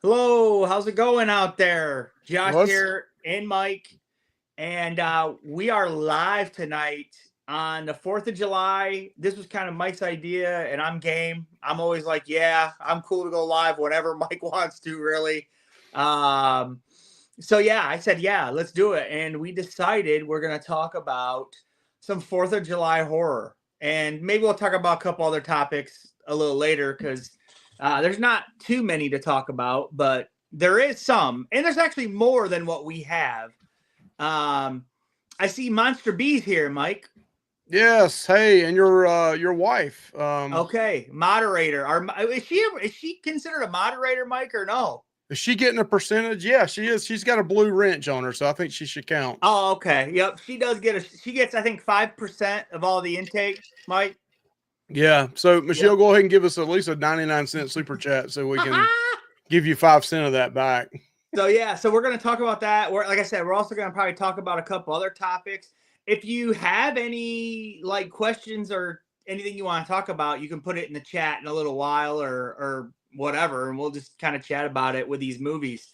Hello, how's it going out there? Josh What's here and Mike, and we are live tonight on the 4th of July. This was kind of Mike's idea, and I'm game. I'm always like, yeah, I'm cool to go live whenever Mike wants to, really. Um, so, yeah, I said, yeah, let's do it. And we decided we're going to talk about some 4th of July horror. And maybe we'll talk about a couple other topics a little later because there's not too many to talk about, but there is some, and there's actually more than what we have. I see Monster B's here, Mike. yes? Hey, and your wife. Okay, moderator. Is she considered a moderator, Mike, or no? Is she getting a percentage? Yeah, she is. She's got a blue wrench on her, so I think she should count. Oh, okay. Yep, she does get she gets I think 5% of all the intake, Mike. Yeah. So Michelle, Yep. go ahead and give us at least a 99-cent super chat so we can give you 5 cents of that back. So yeah, so we're going to talk about that. Like I said, we're also going to probably talk about a couple other topics. If you have any like questions or anything you want to talk about, you can put it in the chat in a little while or whatever, and we'll just kind of chat about it with these movies.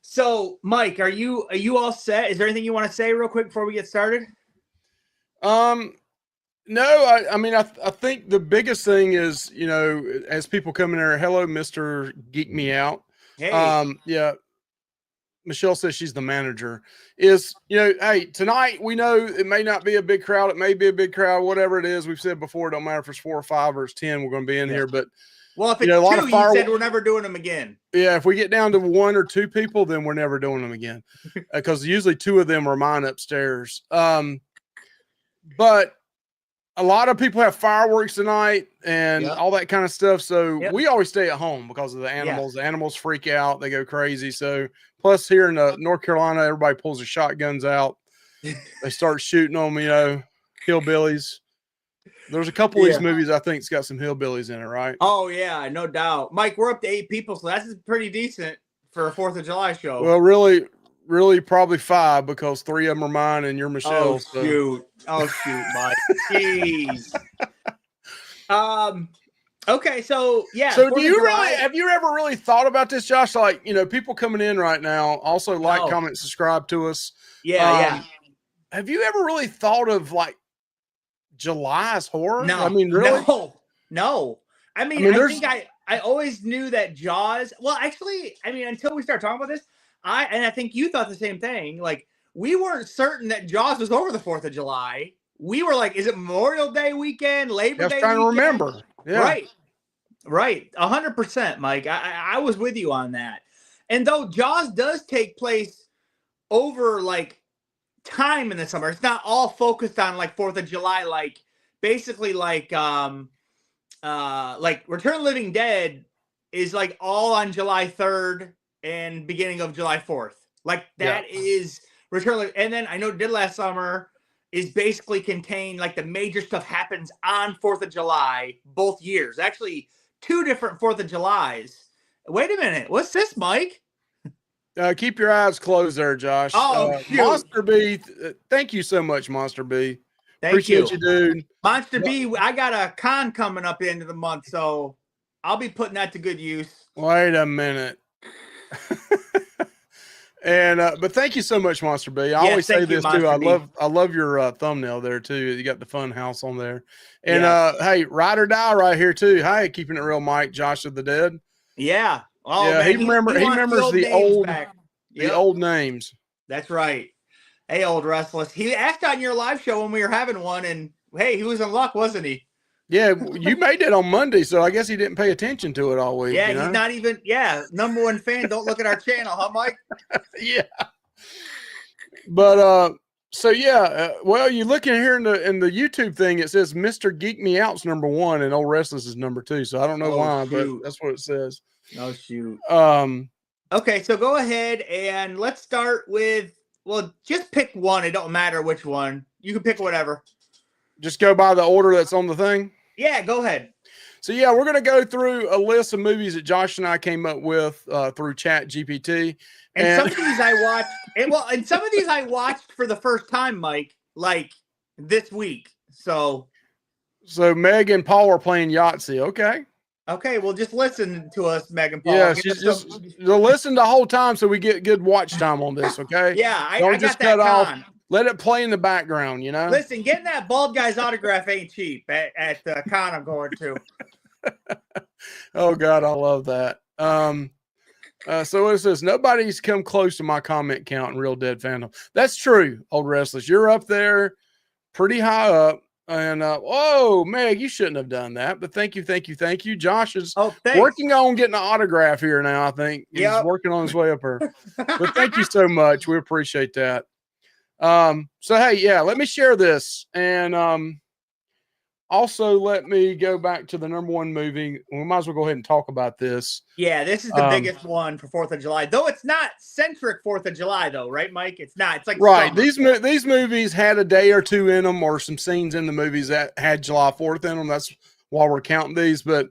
So, Mike, are you all set? Is there anything you want to say real quick before we get started? No, I mean, I think the biggest thing is, as people come in there, hello, Mr. Geek Me Out. Hey. Yeah. Michelle says she's the manager. Hey, tonight we know it may not be a big crowd. It may be a big crowd, whatever it is. We've said before, it don't matter if it's 4 or 5 or it's 10, we're going to be in here. But well, if it's a lot of you said we're never doing them again. Yeah, if we get down to 1 or 2 people, then we're never doing them again because usually 2 of them are mine upstairs. But a lot of people have fireworks tonight and all that kind of stuff. So we always stay at home because of the animals. The animals freak out. They go crazy. So plus here in North Carolina, everybody pulls their shotguns out. They start shooting them, hillbillies. There's a couple of these movies I think it's got some hillbillies in it, right? Oh, yeah, no doubt. Mike, we're up to 8 people, so that's pretty decent for a 4th of July show. Well, really probably 5 because 3 of them are mine and you're Michelle. Oh, shoot, Mike. Jeez. Okay, so yeah. So have you ever really thought about this, Josh? Like, people coming in right now also like, comment, subscribe to us. Yeah. Have you ever really thought of like July's horror? No. I mean, really? No. I think I always knew that Jaws. Well, actually, until we start talking about this, I think you thought the same thing. Like, we weren't certain that Jaws was over the 4th of July. We were like, is it Memorial Day weekend, Labor Day? I was trying to remember. Yeah. Right. 100%, Mike. I was with you on that. And though Jaws does take place over like time in the summer, it's not all focused on like 4th of July, like basically like Return of the Living Dead is like all on July 3rd and beginning of July 4th. Like that is Return. And then I know Did Last Summer is basically contained, like the major stuff happens on 4th of July both years. Actually, 2 different 4th of Julys. Wait a minute. What's this, Mike? Keep your eyes closed there, Josh. Oh, Monster B, thank you so much, Monster B. Appreciate you, dude. Monster B, I got a con coming up at the end of the month, so I'll be putting that to good use. Wait a minute. And but thank you so much, Monster B. I always say this too. I love your thumbnail there too. You got the fun house on there. And hey, Ride or Die right here too. Hey, keeping it real, Mike, Josh of the Dead. Yeah. Oh, yeah, man, he remembers the old names. That's right. Hey, old Restless. He asked on your live show when we were having one, and hey, he was in luck, wasn't he? Yeah, you made it on Monday, so I guess he didn't pay attention to it all week. Yeah, he's not even. Yeah, #1 fan. Don't look at our channel, huh, Mike? Yeah. But so yeah, well, you look in here in the YouTube thing, it says Mr. Geek Me Out's #1 and Old Restless is #2. So I don't know why, but that's what it says. Oh shoot. Okay, so go ahead and let's start with. Well, just pick one. It don't matter which one. You can pick whatever. Just go by the order that's on the thing? Yeah, go ahead. So, yeah, we're going to go through a list of movies that Josh and I came up with through Chat GPT. And some of these I watched. And some of these I watched for the first time, Mike, like this week. So Meg and Paul are playing Yahtzee. Okay. Okay, well, just listen to us, Megan Paul. Yeah, she's just listen the whole time so we get good watch time on this, okay? Yeah, I just cut off. Let it play in the background, you know? Listen, getting that bald guy's autograph ain't cheap at the con I'm going to. Oh, God, I love that. So it says, nobody's come close to my comment count in Real Dead fandom. That's true, Old Restless. You're up there pretty high up. And whoa, Meg, you shouldn't have done that. But thank you. Josh is working on getting an autograph here now. I think he's working on his way up here. But thank you so much. We appreciate that. So hey, yeah, let me share this, and also let me go back to the #1 movie. We might as well go ahead and talk about this. Yeah, this is the biggest one for 4th of July, though it's not centric 4th of July, though, right, Mike? It's not. It's like right. Summer. These movies had a day or two in them, or some scenes in the movies that had July 4th in them. That's why we're counting these. But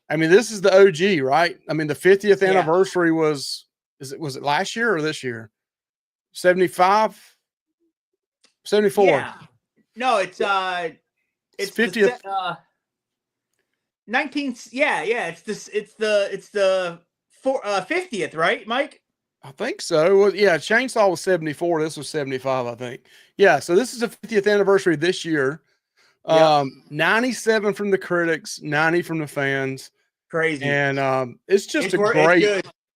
I mean, this is the OG, right? I mean, the 50th anniversary was it last year or this year? 75, 74. Yeah. No, it's 50th. 19. Yeah. It's the 50th, right, Mike? I think so. Well, yeah, Chainsaw was 74. This was 75, I think. Yeah, so this is the 50th anniversary this year. 97 from the critics, 90 from the fans. Crazy. And it's just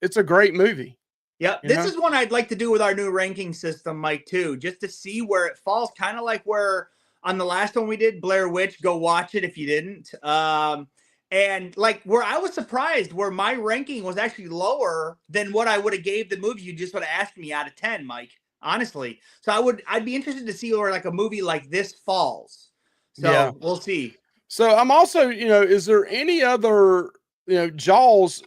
it's a great movie. Yep. This is one I'd like to do with our new ranking system, Mike, too, just to see where it falls. Kind of like where on the last one we did, Blair Witch, go watch it if you didn't. And like where I was surprised where my ranking was actually lower than what I would have gave the movie you just would have asked me out of 10, Mike, honestly. So I'd be interested to see where like a movie like this falls. So we'll see. So I'm also, is there any other, Jaws,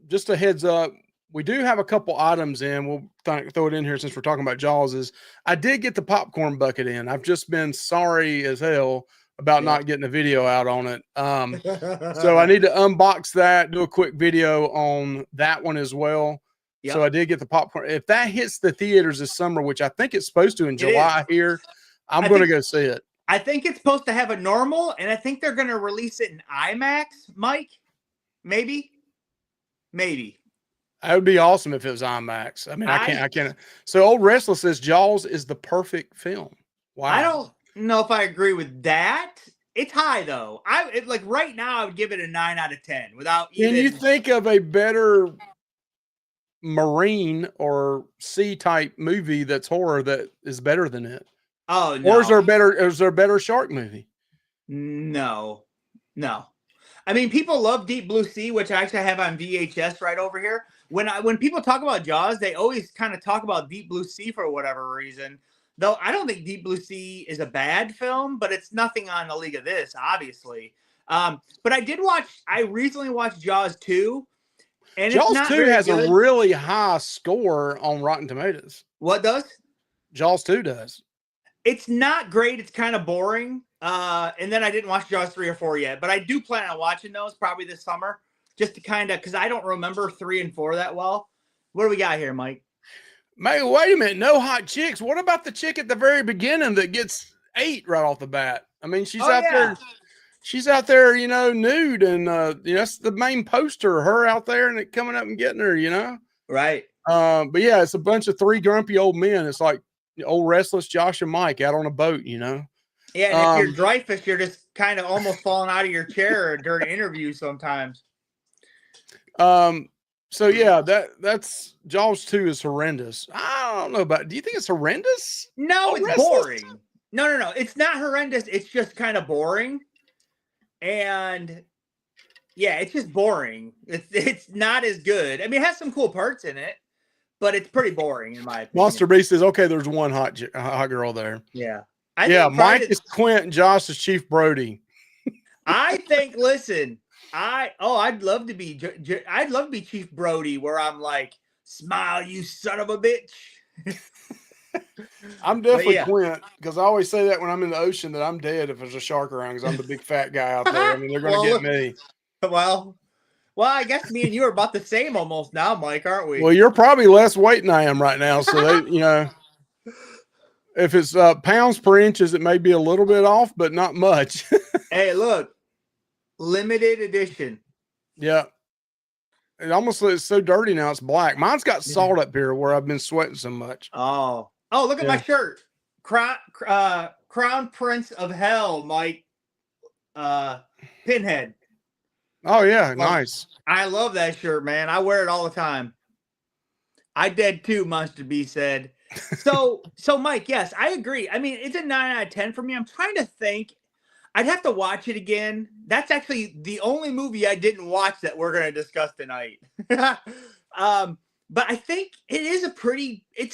just a heads up, we do have a couple items in. We'll throw it in here since we're talking about Jaws. Is I did get the popcorn bucket in. I've just been sorry as hell about not getting a video out on it. So I need to unbox that, do a quick video on that one as well. Yep. So I did get the popcorn. If that hits the theaters this summer, which I think it's supposed to in July here, I'm going to go see it. I think it's supposed to have a normal, and I think they're going to release it in IMAX, Mike. Maybe. That would be awesome if it was IMAX. I mean, I can't. So Old Restless says Jaws is the perfect film. Wow. I don't know if I agree with that. It's high though. Like right now, I would give it a 9 out of 10 without even. Can you think of a better marine or sea type movie that's horror that is better than it? Oh no. Or is there a better shark movie? No. I mean, people love Deep Blue Sea, which I actually have on VHS right over here. When people talk about Jaws, they always kind of talk about Deep Blue Sea for whatever reason. Though I don't think Deep Blue Sea is a bad film, but it's nothing on the league of this, obviously. But I recently watched Jaws 2. And Jaws it's not 2 has a really high score on Rotten Tomatoes. What does? Jaws 2 does. It's not great. It's kind of boring. And then I didn't watch Jaws 3 or 4 yet, but I do plan on watching those probably this summer. Just to kind of, because I don't remember 3 and 4 that well. What do we got here, Mike? Mate, wait a minute. No hot chicks. What about the chick at the very beginning that gets 8 right off the bat? I mean, she's out there. She's out there, nude, and that's the main poster. Her out there, and it coming up and getting her, Right. But yeah, it's a bunch of 3 grumpy old men. It's like Old Restless Josh and Mike out on a boat, Yeah, and if you're Dreyfus, you're just kind of almost falling out of your chair during interviews sometimes. So yeah, that's Jaws 2 is horrendous. I don't know about. Do you think it's horrendous? No, it's boring. No. It's not horrendous. It's just kind of boring, and yeah, it's just boring. It's not as good. I mean, it has some cool parts in it, but it's pretty boring in my opinion. Monster Beast says, okay, there's one hot girl there. Yeah. Mike is Quint, Josh is Chief Brody. I think. Listen. I'd love to be Chief Brody, where I'm like, smile, you son of a bitch. I'm definitely Quint, because I always say that when I'm in the ocean that I'm dead if there's a shark around, because I'm the big fat guy out there. I mean, they're going to get me. Well, I guess me and you are about the same almost now, Mike, aren't we? Well, you're probably less weight than I am right now, so they, if it's pounds per inches, it may be a little bit off, but not much. Hey, look. Limited edition. Yeah. It almost looks so dirty now. It's black. Mine's got salt up here where I've been sweating so much. Oh, look at my shirt. Crown Prince of Hell, Mike. Pinhead. Oh yeah, nice. I love that shirt, man. I wear it all the time. I did too, Monster B said. So Mike, yes, I agree. I mean, it's a 9 out of 10 for me. I'm trying to think. I'd have to watch it again. That's actually the only movie I didn't watch that we're going to discuss tonight. But I think it's a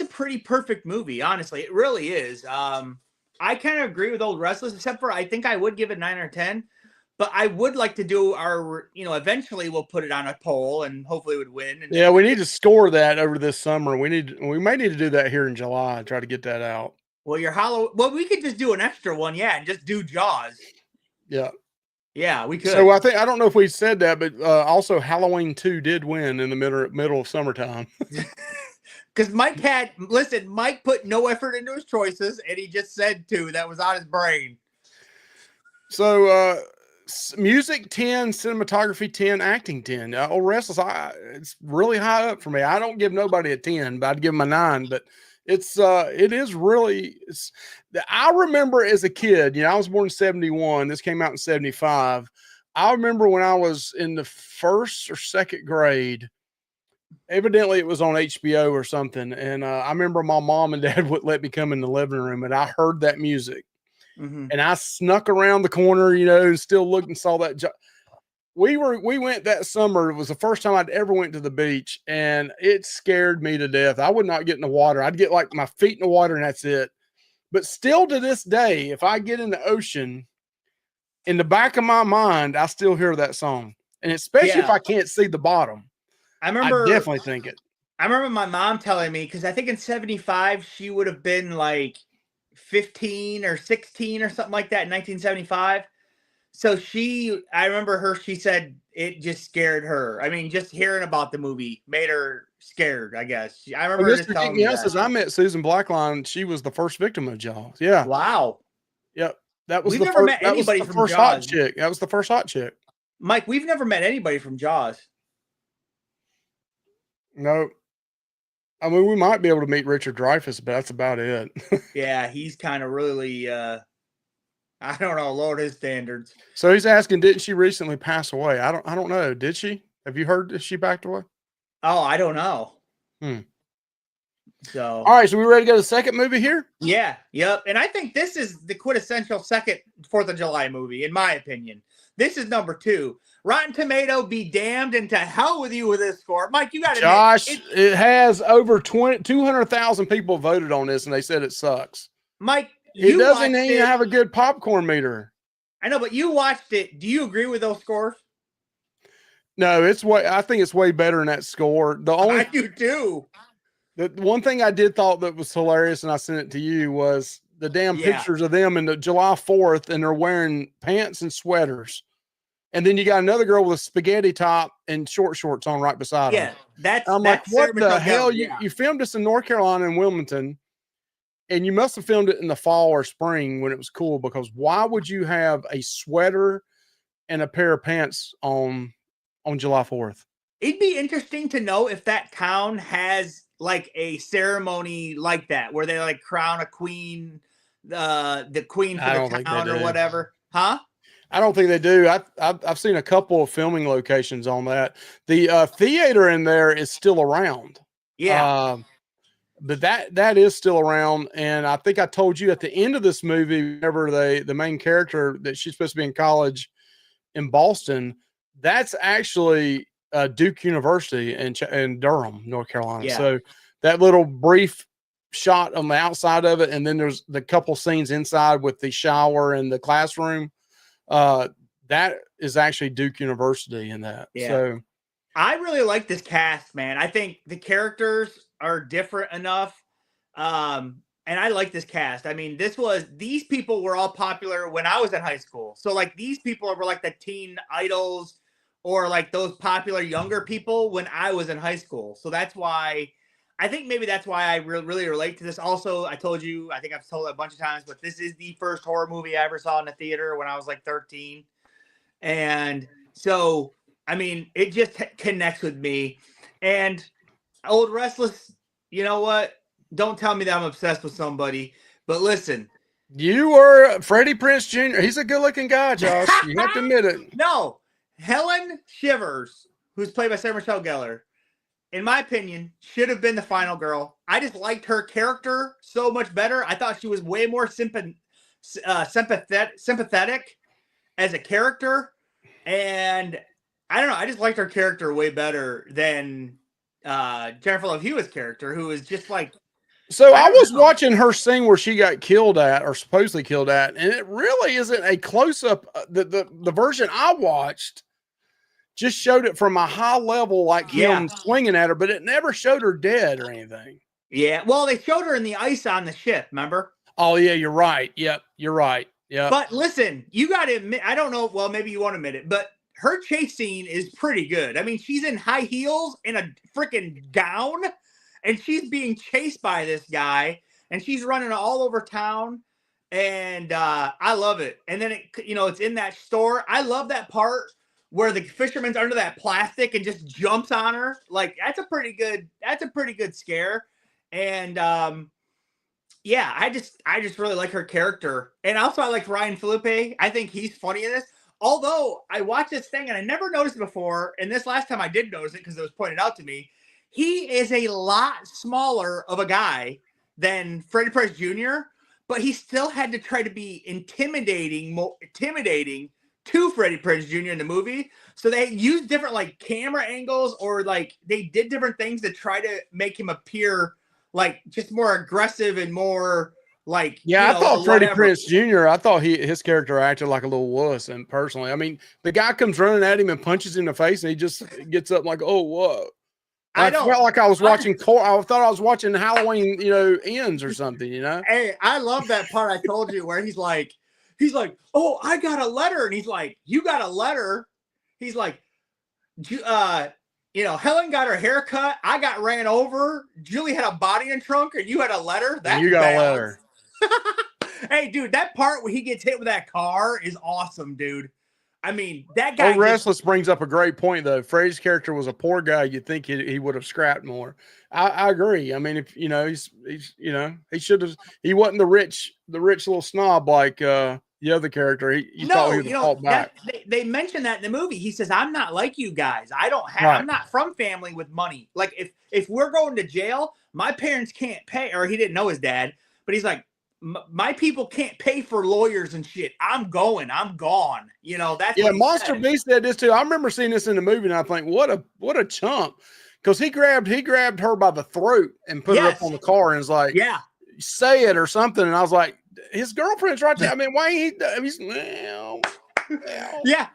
pretty perfect movie. Honestly, it really is. I kind of agree with Old Restless, except for I think I would give it 9 or 10. But I would like to do our, eventually we'll put it on a poll and hopefully it would win. And yeah, we need to score that over this summer. We may need to do that here in July and try to get that out. Well, we could just do an extra one, yeah, and just do Jaws. Yeah. Yeah, we could. So I don't know if we said that, but also Halloween 2 did win in the middle of summertime. Because Mike put no effort into his choices, and he just said 2. That was on his brain. So music 10, cinematography 10, acting 10. Old Restless, it's really high up for me. I don't give nobody a 10, but I'd give him a 9. But it is really. I remember as a kid, I was born in 71. This came out in 75. I remember when I was in the 1st or 2nd grade. Evidently, it was on HBO or something, and I remember my mom and dad would let me come in the living room, and I heard that music. Mm-hmm. And I snuck around the corner, and still looked and saw that. We went that summer. It was the first time I'd ever went to the beach, and it scared me to death. I would not get in the water. I'd get like my feet in the water, and that's it. But still to this day, if I get in the ocean, in the back of my mind, I still hear that song. And especially if I can't see the bottom. I definitely think it. I remember my mom telling me, because I think in 75, she would have been like 15 or 16 or something like that in 1975. So I remember she said it just scared her. I mean, just hearing about the movie made her scared, I guess. I remember her telling me that. As I met Susan Blackline, she was the first victim of Jaws. Yeah. Wow. Yep. That was we've never met anybody from first Jaws. Hot chick. That was the first hot chick. Mike, we've never met anybody from Jaws. No. I mean, we might be able to meet Richard Dreyfuss, but that's about it. Yeah, he's kind of really, I don't know, lowered his standards. So he's asking, didn't she recently pass away? I don't know. Did she? Have you heard that she backed away? Oh, I don't know. So, all right, so we ready to go to the second movie here? Yeah, yep. And I think this is the quintessential second 4th of July movie, in my opinion. This is number 2. Rotten Tomato be damned, and to hell with you with this score. Mike, you got to Josh, it has over 200,000 people voted on this, and they said it sucks. Mike, it doesn't even have a good popcorn meter. I know, but you watched it. Do you agree with those scores? No, I think it's way better than that score. I do too. The one thing I did thought that was hilarious, and I sent it to you, was the damn pictures of them in the July 4th, and they're wearing pants and sweaters. And then you got another girl with a spaghetti top and short shorts on right beside her. Yeah, I'm like, what the hell? You filmed this in North Carolina in Wilmington, and you must have filmed it in the fall or spring when it was cool, because why would you have a sweater and a pair of pants on July 4th? It'd be interesting to know if that town has like a ceremony like that, where they like crown a queen, the queen for the town or whatever. Huh? I don't think they do. I've seen a couple of filming locations on that. The theater in there is still around. Yeah. But that is still around. And I think I told you at the end of this movie, whenever the main character that she's supposed to be in college in Boston, that's actually Duke University in Durham, North Carolina. Yeah. So that little brief shot on the outside of it, and then there's the couple scenes inside with the shower and the classroom. That is actually Duke University in that. Yeah. So I really like this cast, man. I think the characters are different enough. And I like this cast. I mean, these people were all popular when I was in high school. So like these people were like the teen idols or like those popular younger people when I was in high school. So that's why I think maybe that's why I really relate to this. Also, I told you, I think I've told it a bunch of times, but this is the first horror movie I ever saw in the theater when I was like 13. And so I mean, it just connects with me. And Old Restless, you know what? Don't tell me that I'm obsessed with somebody, but listen. You were Freddie Prinze Jr. He's a good-looking guy, Josh. You have to admit it. No, Helen Shivers, who's played by Sarah Michelle Gellar, in my opinion, should have been the final girl. I just liked her character so much better. I thought she was way more sympathetic as a character. And I don't know. I just liked her character way better than Jennifer Love Hewitt's character, who is just like. So I was watching her scene where she got killed at, or supposedly killed at, and it really isn't a close-up. The version I watched just showed it from a high level, like him swinging at her, but it never showed her dead or anything. Yeah, well, they showed her in the ice on the ship, remember? Oh, yeah, you're right. Yep, you're right. Yeah. But listen, you got to admit, I don't know, well, maybe you won't admit it, but her chase scene is pretty good. I mean, she's in high heels in a freaking gown, and she's being chased by this guy, and she's running all over town, and I love it. And then, it's in that store. I love that part where the fisherman's under that plastic and just jumps on her. Like, that's a pretty good scare. And yeah, I just really like her character. And also I like Ryan Phillippe. I think he's funny in this. Although I watched this thing and I never noticed it before, and this last time I did notice it because it was pointed out to me, he is a lot smaller of a guy than Freddie Prinze Jr., but he still had to try to be intimidating to Freddie Prinze Jr. in the movie. So they used different like camera angles, or like they did different things to try to make him appear like just more aggressive and more like, I thought Freddie Prinze Jr., I thought his character acted like a little wuss. And personally, I mean, the guy comes running at him and punches him in the face, and he just gets up like, oh, whoa. I felt like I was watching I thought I was watching Halloween, Ends or something, Hey, I love that part I told you where he's like, oh, I got a letter. And he's like, you got a letter? He's like, Helen got her hair cut. I got ran over. Julie had a body in trunk, and you had a letter. You got a letter. Hey, dude, that part where he gets hit with that car is awesome, dude. I mean, that guy. Old Restless brings up a great point, though. Freddie's character was a poor guy. You'd think he would have scrapped more. I agree. I mean, if he should have. He wasn't the rich little snob like the other character. Thought he would have fought back. They mentioned that in the movie. He says, "I'm not like you guys. I'm not from family with money. Like if we're going to jail, my parents can't pay." Or he didn't know his dad, but he's like, my people can't pay for lawyers and shit. I'm gone. That's Monster Beast did this too. I remember seeing this in the movie, and I think, what a chump, because he grabbed her by the throat and put her up on the car, and was like, say it or something. And I was like, his girlfriend's right there. I mean, why ain't he's yeah.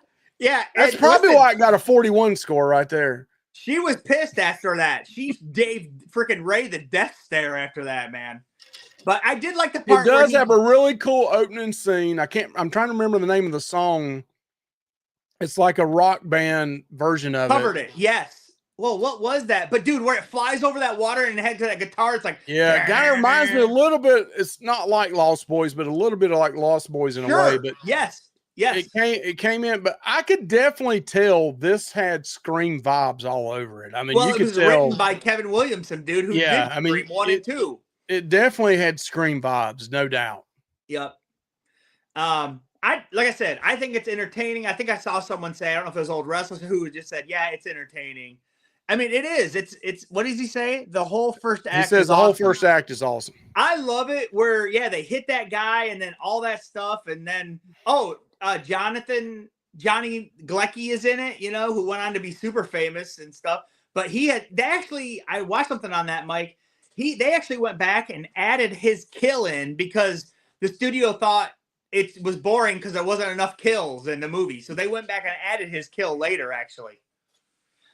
That's probably why I got a 41 score right there. She was pissed after that. She gave freaking Ray the death stare after that, man. But I did like the part. It does have a really cool opening scene. I'm trying to remember the name of the song. It's like a rock band version of Covered it. Yes. Well, what was that? But dude, where it flies over that water and heads to that guitar, it's like, it kind of reminds me a little bit. It's not like Lost Boys, but a little bit of like Lost Boys in a way. But yes. It came in, but I could definitely tell this had Scream vibes all over it. I mean, you could tell. Written by Kevin Williamson, dude. Who did Scream 1 and 2. It definitely had Scream vibes, no doubt. Yep. Like I said, I think it's entertaining. I think I saw someone say, I don't know if it was Old Restless who just said, yeah, it's entertaining. I mean, it is. It's what does he say? The whole first act. He says the whole first act is awesome. I love it where, they hit that guy and then all that stuff. And then, Johnny Galecki is in it, who went on to be super famous and stuff. But I watched something on that, Mike. They actually went back and added his kill in because the studio thought it was boring because there wasn't enough kills in the movie. So they went back and added his kill later, actually.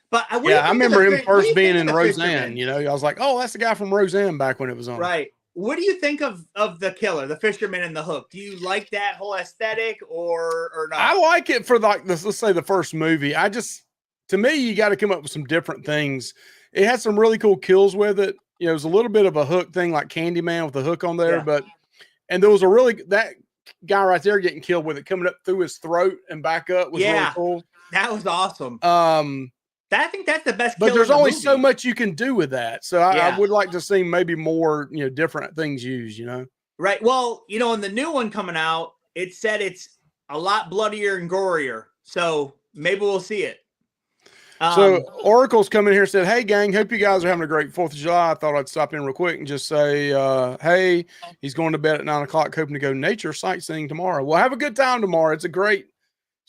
But I remember him first being in Roseanne. I was like, oh, that's the guy from Roseanne back when it was on. Right. What do you think of the killer, the fisherman and the hook? Do you like that whole aesthetic or not? I like it for let's say the first movie. To me, you got to come up with some different things. It had some really cool kills with it. It was a little bit of a hook thing like Candyman with the hook on there, and there was that guy right there getting killed with it coming up through his throat and back up was really cool. That was awesome. I think that's the best. But there's only so much you can do with that. So I would like to see maybe more, different things used, Right. Well, in the new one coming out, it said it's a lot bloodier and gorier. So maybe we'll see it. So Oracle's coming here and said, "Hey gang, hope you guys are having a great 4th of July. I thought I'd stop in real quick and just say, hey, he's going to bed at 9:00, hoping to go nature sightseeing tomorrow. Well, have a good time tomorrow.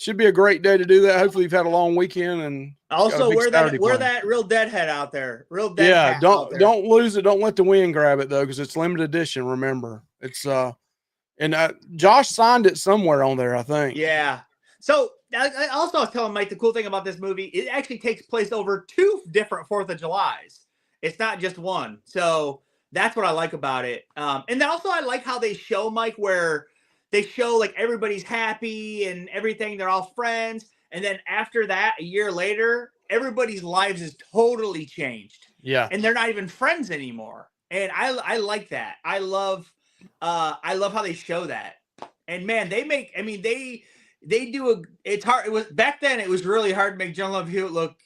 Should be a great day to do that. Hopefully you've had a long weekend and also wear that real deadhead out there. Real dead. Yeah, don't lose it. Don't let the wind grab it though, because it's limited edition. Remember, it's and Josh signed it somewhere on there, I think. Yeah. So I also was telling Mike the cool thing about this movie, it actually takes place over 2 different 4th of Julys. It's not just one. So that's what I like about it. And then also I like how they show, Mike, where they show like everybody's happy and everything. They're all friends. And then after that, a year later, everybody's lives is totally changed. Yeah. And they're not even friends anymore. And I like that. I love how they show that. And man, they do it's hard. It was back then. It was really hard to make Joan Love Hewitt look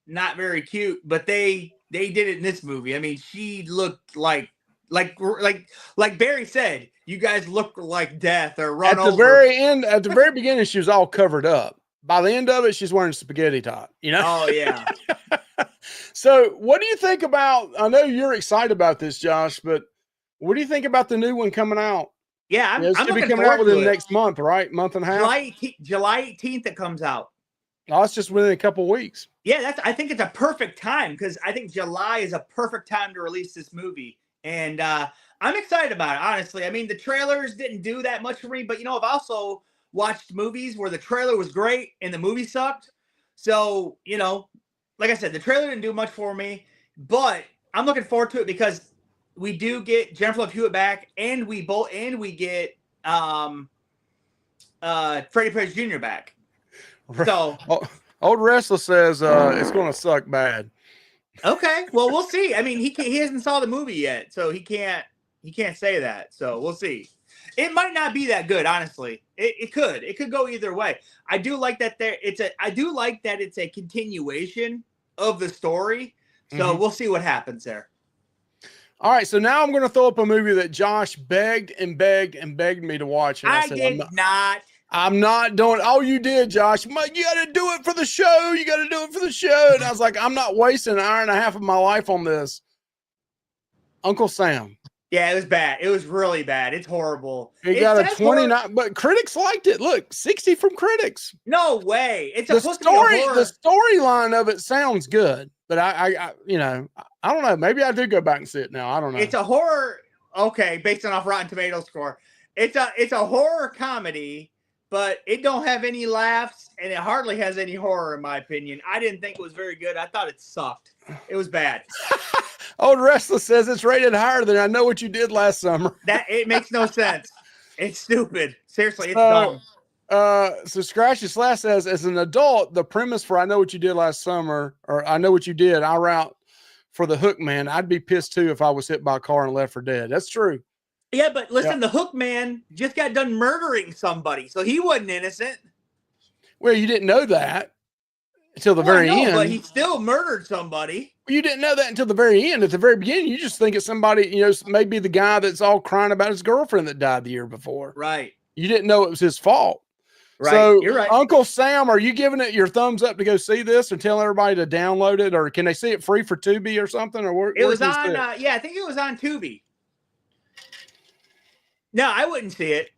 not very cute, but they did it in this movie. I mean, she looked like Barry said, you guys look like death or run over. At the very beginning, she was all covered up. By the end of it, she's wearing spaghetti top, Oh yeah. So what do you think about, I know you're excited about this, Josh, but what do you think about the new one coming out? Yeah, it's going to be coming out within the next month, right? Month and a half? July 18th it comes out. Oh, it's just within a couple of weeks. Yeah, I think it's a perfect time because I think July is a perfect time to release this movie. And I'm excited about it, honestly. I mean, the trailers didn't do that much for me, but I've also watched movies where the trailer was great and the movie sucked. So, like I said, the trailer didn't do much for me, but I'm looking forward to it because we do get Jennifer Love Hewitt back, and we get Freddie Prinze Jr. back. So Old Wrestler says it's going to suck bad. Okay, well we'll see. I mean, he hasn't saw the movie yet, so he can't say that. So we'll see. It might not be that good, honestly. It could go either way. I do like that it's a continuation of the story. So we'll see what happens there. All right, so now I'm going to throw up a movie that Josh begged and begged and begged me to watch. And I said, I'm not doing. Oh, you did, Josh. You got to do it for the show. You got to do it for the show. And I was like, I'm not wasting an hour and a half of my life on this. Uncle Sam. Yeah, it was bad. It was really bad. It's horrible. It got a 29, but critics liked it. Look, 60 from critics. No way. It's the story. The storyline of it sounds good, but I don't know. Maybe I do go back and see it now. I don't know. It's a horror. Okay, based on Rotten Tomatoes score, it's a horror comedy, but it don't have any laughs and it hardly has any horror, in my opinion. I didn't think it was very good. I thought it sucked. It was bad. Old Wrestler says it's rated higher than I Know What You Did Last Summer. That it makes no sense. It's stupid. Seriously, it's dumb. So Scratchy Slash says, as an adult, the premise for I Know What You Did Last Summer, or I Know What You Did, I route for the Hook Man. I'd be pissed too if I was hit by a car and left for dead. That's true. Yeah, but listen, the Hook Man just got done murdering somebody, so he wasn't innocent. Well, you didn't know that until the very end. But he still murdered somebody. You didn't know that until the very end. At the very beginning, you just think it's somebody, maybe the guy that's all crying about his girlfriend that died the year before. Right. You didn't know it was his fault. Right. So, you're right. Uncle Sam, are you giving it your thumbs up to go see this and tell everybody to download it, or can they see it free for Tubi or something? Or it was on, I think it was on Tubi. No, I wouldn't see it.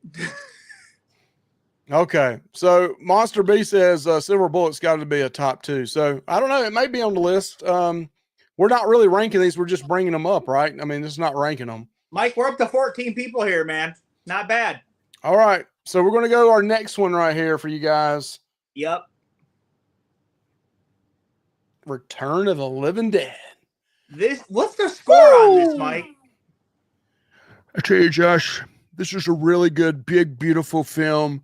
Okay. So Monster B says Silver Bullet's got to be a top 2. So I don't know. It may be on the list. We're not really ranking these. We're just bringing them up, right? I mean, this is not ranking them. Mike, we're up to 14 people here, man. Not bad. All right. So we're going to go to our next one right here for you guys. Yep. Return of the Living Dead. What's the score on this, Mike? I tell you, Josh, this is a really good, big, beautiful film.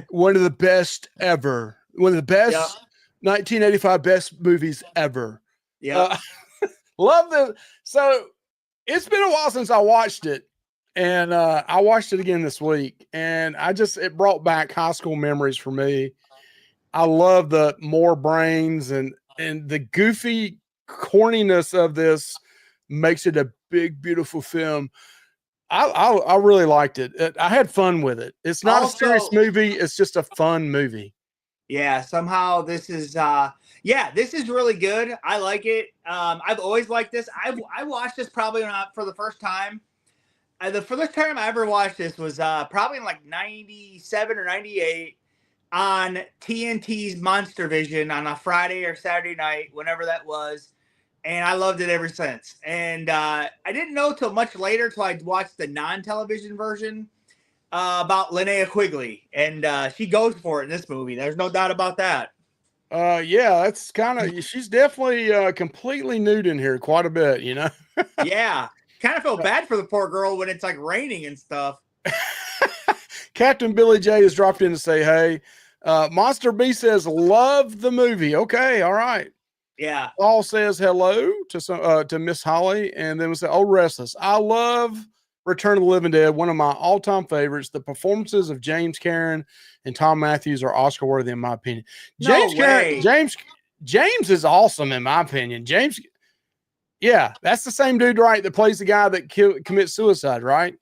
One of the best ever. One of the best 1985 best movies ever. Yeah. Love the. So it's been a while since I watched it. And I watched it again this week. And it brought back high school memories for me. I love the more brains and the goofy corniness of this makes it a big, beautiful film. I really liked it. I had fun with it. It's not a serious movie. It's just a fun movie. Yeah, somehow this is this is really good. I like it. I've always liked this. I watched this probably not for the first time. The first time I ever watched this was probably in like 97 or 98 on TNT's Monster Vision on a Friday or Saturday night, whenever that was. And I loved it ever since. And I didn't know till much later, till I watched the non-television version about Linnea Quigley. And she goes for it in this movie. There's no doubt about that. Yeah, that's kind of, she's definitely completely nude in here quite a bit, you know? Yeah. Kind of feel bad for the poor girl when it's like raining and stuff. Captain Billy J has dropped in to say, hey, Monster B says, love the movie. Okay. All right. Yeah. Paul says hello to Miss Holly, and then we say, "Oh, Restless." I love Return of the Living Dead, one of my all-time favorites. The performances of James Karen and Tom Matthews are Oscar worthy, in my opinion. James is awesome, in my opinion. James, yeah, that's the same dude, right? That plays the guy that commits suicide, right?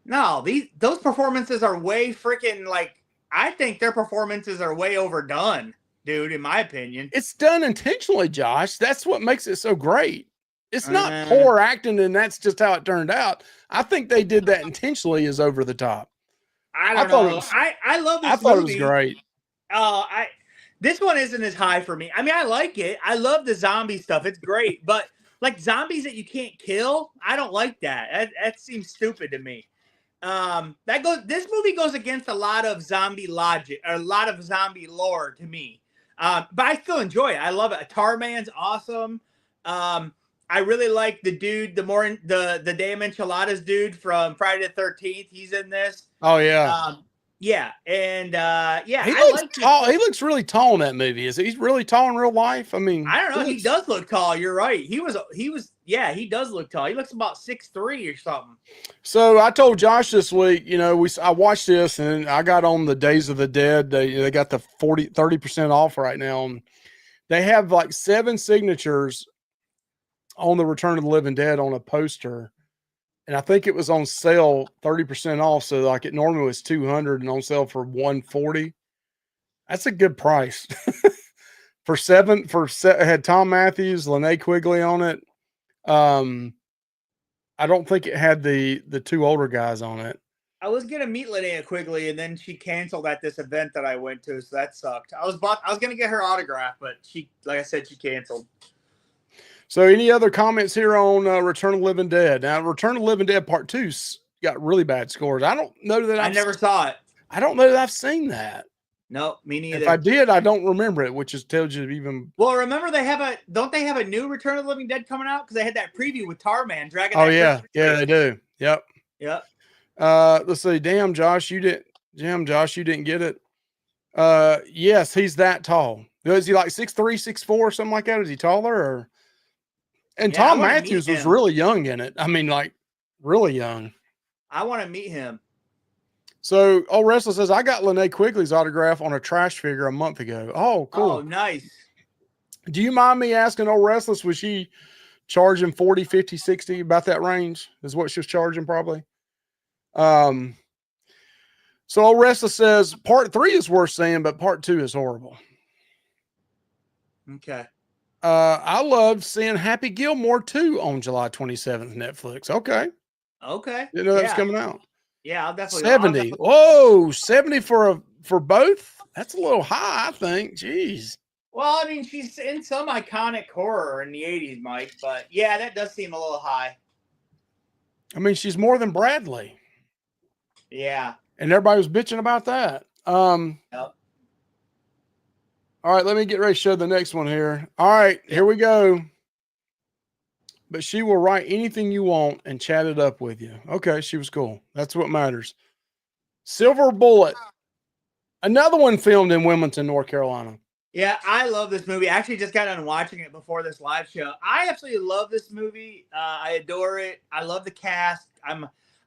No, those performances are way freaking like. I think their performances are way overdone. Dude, in my opinion. It's done intentionally, Josh. That's what makes it so great. It's not poor acting, and that's just how it turned out. I think they did that intentionally as over the top. I don't know. I love this movie. I thought it was great. This one isn't as high for me. I mean, I like it. I love the zombie stuff. It's great. But like zombies that you can't kill, I don't like that. That seems stupid to me. This movie goes against a lot of zombie logic, or a lot of zombie lore to me. But I still enjoy it. I love it. Tarman's awesome. I really like the dude, the damn enchiladas dude from Friday the 13th. He's in this. Oh yeah. Yeah. And yeah, he looks tall. He looks really tall in that movie. He's really tall in real life? I mean, I don't know. He does look tall. You're right. He does look tall. He looks about 6'3" or something. So I told Josh this week, you know, I watched this and I got on the Days of the Dead. They got the 30% off right now. And they have like 7 signatures on the Return of the Living Dead on a poster. And I think it was on sale 30% off. So like it normally was $200 and on sale for $140. That's a good price. It had Tom Matthews, Linnea Quigley on it. I don't think it had the 2 older guys on it. I was gonna meet Linnea Quigley, and then she canceled at this event that I went to, so that sucked. I was gonna get her autograph, but she, like I said, she canceled. So, any other comments here on Return of the Living Dead? Now, Return of the Living Dead Part 2 got really bad scores. I don't know that I never saw it. I don't know that I've seen that. No, me neither. If I did, I don't remember it, which is tells you even. Well, remember don't they have a new Return of the Living Dead coming out? Because they had that preview with Tarman dragging. Oh yeah, they do. Yep. Yep. Let's see. Damn, Josh, you didn't get it. Yes, he's that tall. Is he like 6'3", 6'4", something like that? Is he taller or? And yeah, Tom Matthews was really young in it. I mean, like really young. I want to meet him. So, Wrestler says, I got Linnea Quigley's autograph on a trash figure a month ago. Oh, cool. Oh, nice. Do you mind me asking Restless, was she charging 40, 50, 60, about that range is what she was charging probably? So Restless says, Part 3 is worth seeing, but Part 2 is horrible. Okay. I loved seeing Happy Gilmore 2 on July 27th, Netflix. Okay. Didn't know that was coming out. Yeah, I'll definitely 70. Whoa, 70 for both? That's a little high, I think. Jeez. Well, I mean, she's in some iconic horror in the 80s, Mike, but yeah, that does seem a little high. I mean, she's more than Bradley. Yeah. And everybody was bitching about that. Yep. All right, let me get ready to show the next one here. All right, here we go. But she will write anything you want and chat it up with you. Okay, she was cool. That's what matters. Silver Bullet. Another one filmed in Wilmington, North Carolina. Yeah, I love this movie. I actually just got done watching it before this live show. I absolutely love this movie. I adore it. I love the cast. I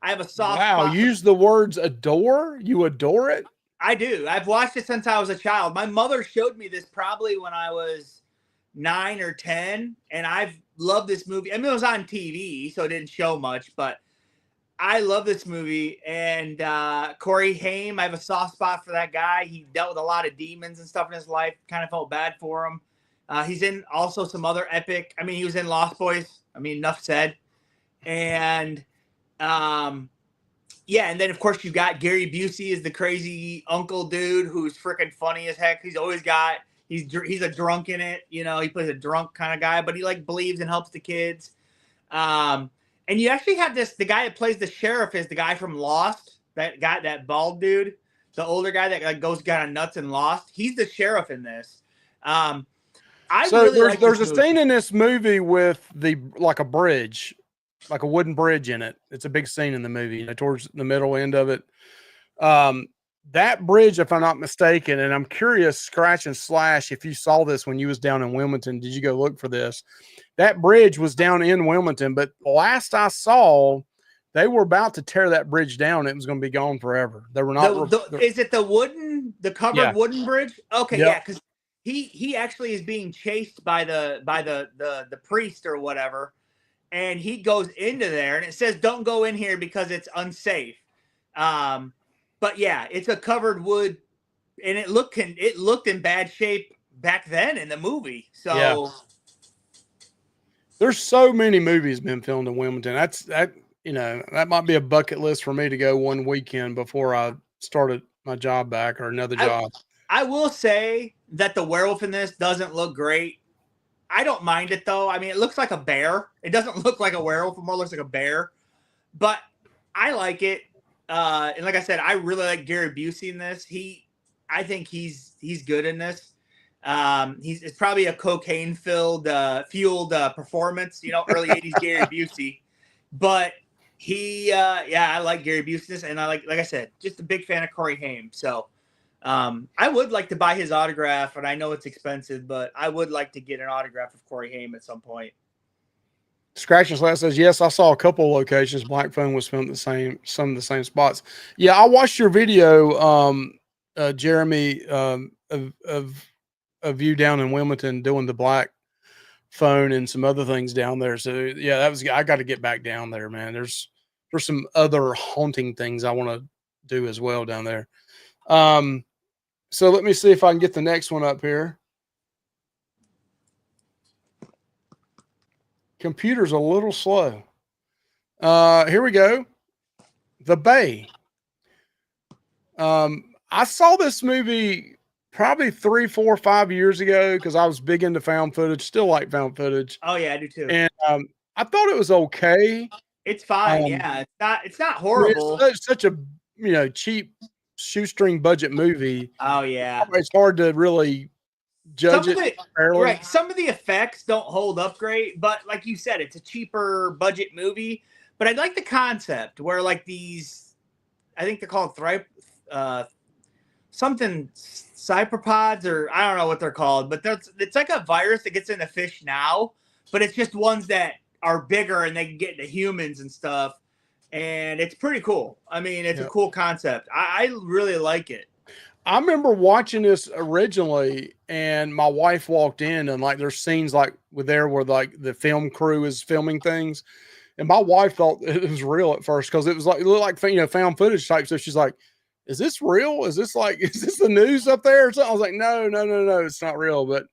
have a soft spot. Use the words adore? You adore it? I do. I've watched it since I was a child. My mother showed me this probably when I was 9 or 10, and I've loved this movie. I mean, it was on TV, so it didn't show much, but I love this movie. And Corey Haim, I have a soft spot for that guy. He dealt with a lot of demons and stuff in his life. Kind of felt bad for him. He's in also some other epic. I mean, he was in Lost Boys. I mean, enough said. And yeah, and then of course you got Gary Busey as the crazy uncle dude who's freaking funny as heck. He's always got he's a drunk in it. You know, he plays a drunk kind of guy, but he like believes and helps the kids. And you actually have the guy that plays the sheriff is the guy from Lost. That bald dude, the older guy that like goes kind of nuts and Lost. He's the sheriff in this. There's a scene in this movie with like a bridge, like a wooden bridge in it. It's a big scene in the movie, towards the middle end of it. That bridge, if I'm not mistaken, and I'm curious, Scratch and Slash, if you saw this when you was down in Wilmington, did you go look for this? That bridge was down in Wilmington, but last I saw, they were about to tear that bridge down. It was going to be gone forever. They were not. Is it the covered wooden bridge? Okay, yeah, because he actually is being chased by the priest or whatever, and he goes into there, and it says don't go in here because it's unsafe. But yeah, it's a covered wood, and it looked in bad shape back then in the movie. So there's so many movies been filmed in Wilmington. That might be a bucket list for me to go one weekend before I started my job back or another job. I will say that the werewolf in this doesn't look great. I don't mind it though. I mean, it looks like a bear. It doesn't look like a werewolf. It more looks like a bear, but I like it. And like I said, I really like Gary Busey in this. I think he's good in this. It's probably a cocaine fueled performance, early 80s Gary Busey, but I like Gary Busey, and I like I said, just a big fan of Corey Haim. So, I would like to buy his autograph, and I know it's expensive, but I would like to get an autograph of Corey Haim at some point. Scratch and Slash says, yes, I saw a couple of locations. Black Phone was filmed some of the same spots. Yeah, I watched your video, Jeremy, of you down in Wilmington doing the Black Phone and some other things down there. So yeah, I got to get back down there, man. There's some other haunting things I want to do as well down there. So let me see if I can get the next one up here. Computer's a little slow. Here we go. The Bay. I saw this movie probably 3, 4, 5 years ago because I was big into found footage. Still like found footage. Oh yeah, I do too. And I thought it was okay. It's fine. Yeah, it's not horrible. It's such a cheap shoestring budget movie. Oh yeah, it's hard to really judge it fairly. Right. Some of the effects don't hold up great, but like you said, it's a cheaper budget movie. But I like the concept where like these, I think they're called something cyberpods, or I don't know what they're called, but it's like a virus that gets into fish now, but it's just ones that are bigger and they can get into humans and stuff. And it's pretty cool. I mean, it's a cool concept. I really like it. I remember watching this originally, and my wife walked in, and like there's scenes like where like the film crew is filming things, and my wife thought it was real at first because it looked like found footage type. So she's like, "Is this real? Is this the news up there?" Or something? I was like, "No, it's not real." But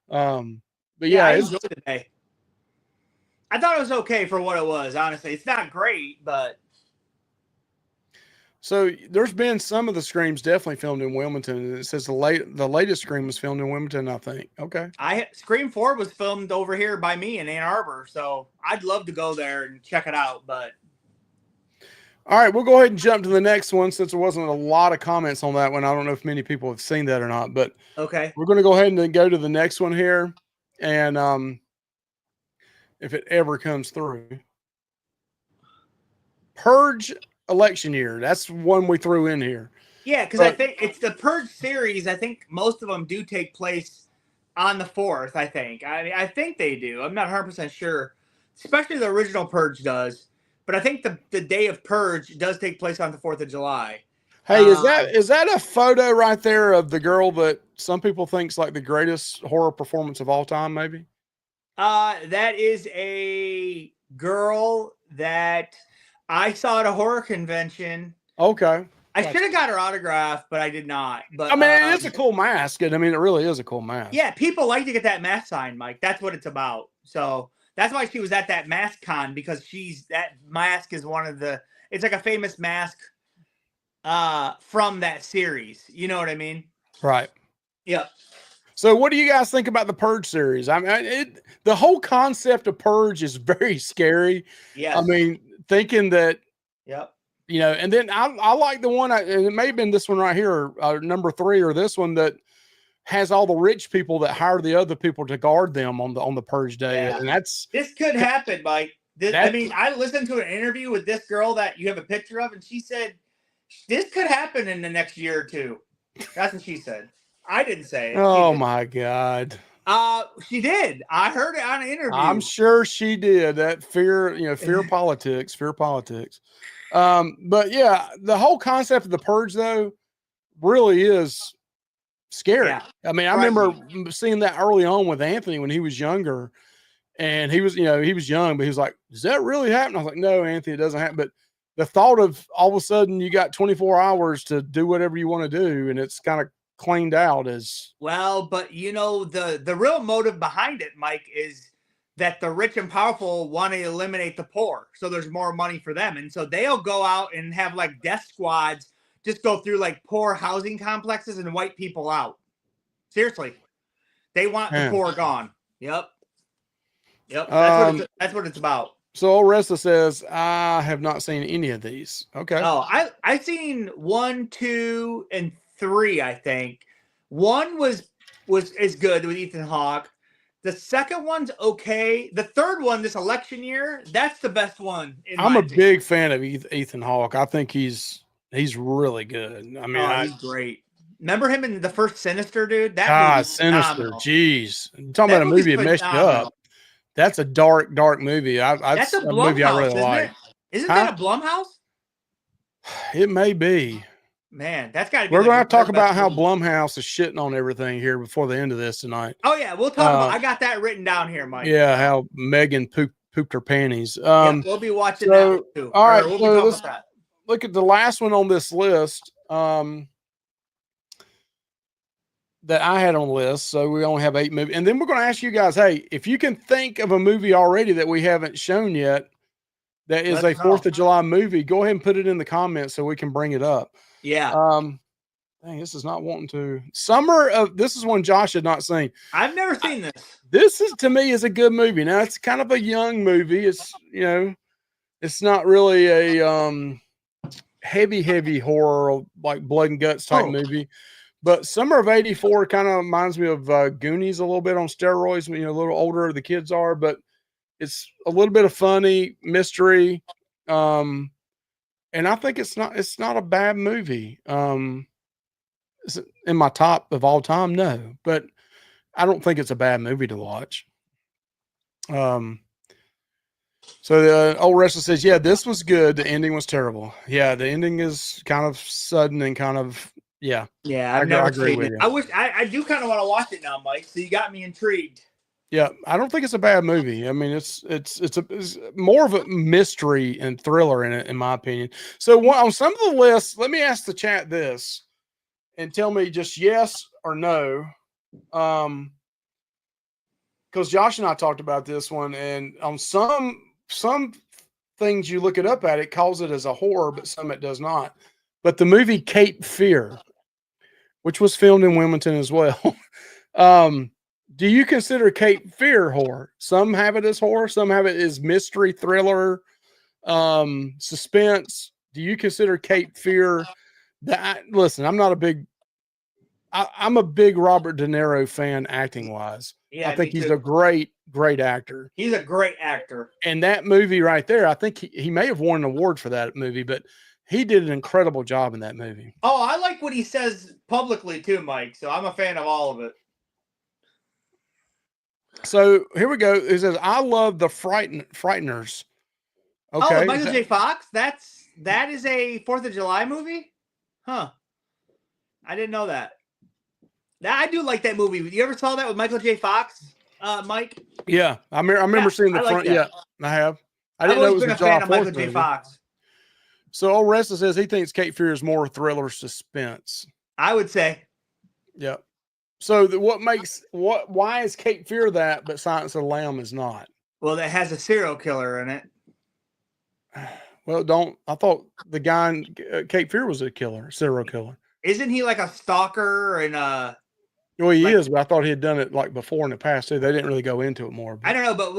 yeah, I enjoyed it today. I thought it was okay for what it was. Honestly, it's not great, but. So there's been some of the Screams definitely filmed in Wilmington. It says the latest Scream was filmed in Wilmington, I think. Okay. Scream 4 was filmed over here by me in Ann Arbor, so I'd love to go there and check it out. But all right, we'll go ahead and jump to the next one since there wasn't a lot of comments on that one. I don't know if many people have seen that or not, but okay, we're going to go ahead and then go to the next one here, and if it ever comes through, Purge. Election year. That's one we threw in here. Yeah, because I think it's the Purge series. I think most of them do take place on the 4th, I think. I think they do. I'm not 100% sure. Especially the original Purge does. But I think the day of Purge does take place on the 4th of July. Hey, is that a photo right there of the girl that some people think's like the greatest horror performance of all time? Maybe. That is a girl that I saw at a horror convention. Okay. I should have got her autograph, but I did not. But I mean, it is a cool mask, and I mean, it really is a cool mask. Yeah, people like to get that mask signed, Mike. That's what it's about. So that's why she was at that mask con, because that mask is one of the. It's like a famous mask from that series. You know what I mean? Right. Yep. So what do you guys think about the Purge series? I mean, the whole concept of Purge is very scary. Yeah. I mean, thinking that. Yep. You know, and then I like the one, and it may have been this one right here, number 3, or this one that has all the rich people that hire the other people to guard them on the Purge day. Yeah. And this could happen, Mike. I mean, I listened to an interview with this girl that you have a picture of, and she said this could happen in the next year or two. That's what she said. I didn't say it. Oh my God. She did. I heard it on an interview. I'm sure she did. That fear politics. But yeah, the whole concept of the Purge though really is scary. Yeah. I mean, I remember seeing that early on with Anthony when he was younger, and he was young, but he was like, "Does that really happen?" I was like, "No, Anthony, it doesn't happen." But the thought of all of a sudden you got 24 hours to do whatever you want to do, and it's kind of cleaned out as well. But the real motive behind it, Mike, is that the rich and powerful want to eliminate the poor, so there's more money for them, and so they'll go out and have like death squads just go through like poor housing complexes and wipe people out. Seriously, they want the poor gone. Yep. That's what it's about. So Oresta says, I have not seen any of these. Okay. Oh, I've seen 1, 2, and 3. I think 1 is good with Ethan Hawke. The second one's okay. The third one, this election year, that's the best one. I'm a big fan of Ethan Hawke. I think he's really good. I mean, he's great. Remember him in the first Sinister, dude? That Sinister. Phenomenal. Jeez, you're talking about a movie that messed you up. That's a dark movie. That's a movie I really like. Isn't that a Blumhouse? It may be. Man, that's got to be. We're going to talk about how Blumhouse is shitting on everything here before the end of this tonight. Oh yeah, we'll talk about. I got that written down here, Mike. Yeah, how Megan pooped her panties. We'll be watching that too. All right, let's look at the last one on this list. That I had on the list. So we only have 8 movies. And then we're going to ask you guys, hey, if you can think of a movie already that we haven't shown yet that is a 4th of July movie, go ahead and put it in the comments so we can bring it up. Yeah. Dang, this is not wanting to. This is one Josh had not seen. I've never seen this. This is, to me, is a good movie. Now, it's kind of a young movie. It's, it's not really a heavy horror, like blood and guts type movie. But Summer of '84 kind of reminds me of Goonies a little bit on steroids. A little older the kids are, but it's a little bit of funny mystery, and I think it's not a bad movie. Is it in my top of all time? No, but I don't think it's a bad movie to watch. So the old wrestler says, "Yeah, this was good. The ending was terrible. Yeah, the ending is kind of sudden and kind of." Yeah. I've never seen it. I do kind of want to watch it now, Mike. So you got me intrigued. Yeah, I don't think it's a bad movie. I mean, it's more of a mystery and thriller in it, in my opinion. So on some of the lists, let me ask the chat this, and tell me just yes or no. Because Josh and I talked about this one, and on some things you look it up at, it calls it as a horror, but some it does not. But the movie Cape Fear, which was filmed in Wilmington as well. Do you consider Cape Fear horror? Some have it as horror. Some have it as mystery, thriller, suspense. Do you consider Cape Fear that? Listen, I'm a big Robert De Niro fan acting wise. Yeah, I think he's a great actor. He's a great actor. And that movie right there, I think he may have won an award for that movie, but he did an incredible job in that movie. Oh, I like what he says publicly too, Mike. So I'm a fan of all of it. So here we go. It says, "I love the Frighteners." Okay. Oh, Michael J. Fox. That is a 4th of July movie. Huh. I didn't know that. I do like that movie. You ever saw that with Michael J. Fox, Mike? Yeah, I remember seeing the front. Yeah, I have. I didn't know it was been a fan of Michael J. Fox. So old Wrestler says he thinks Cape Fear is more thriller suspense. I would say. Yep. So why is Cape Fear that, but Silence of the Lamb is not? Well, that has a serial killer in it. Well, I thought the guy in Cape Fear was a serial killer. Isn't he like a stalker and Well, he is, but I thought he had done it like before in the past too. They didn't really go into it more. But I don't know, but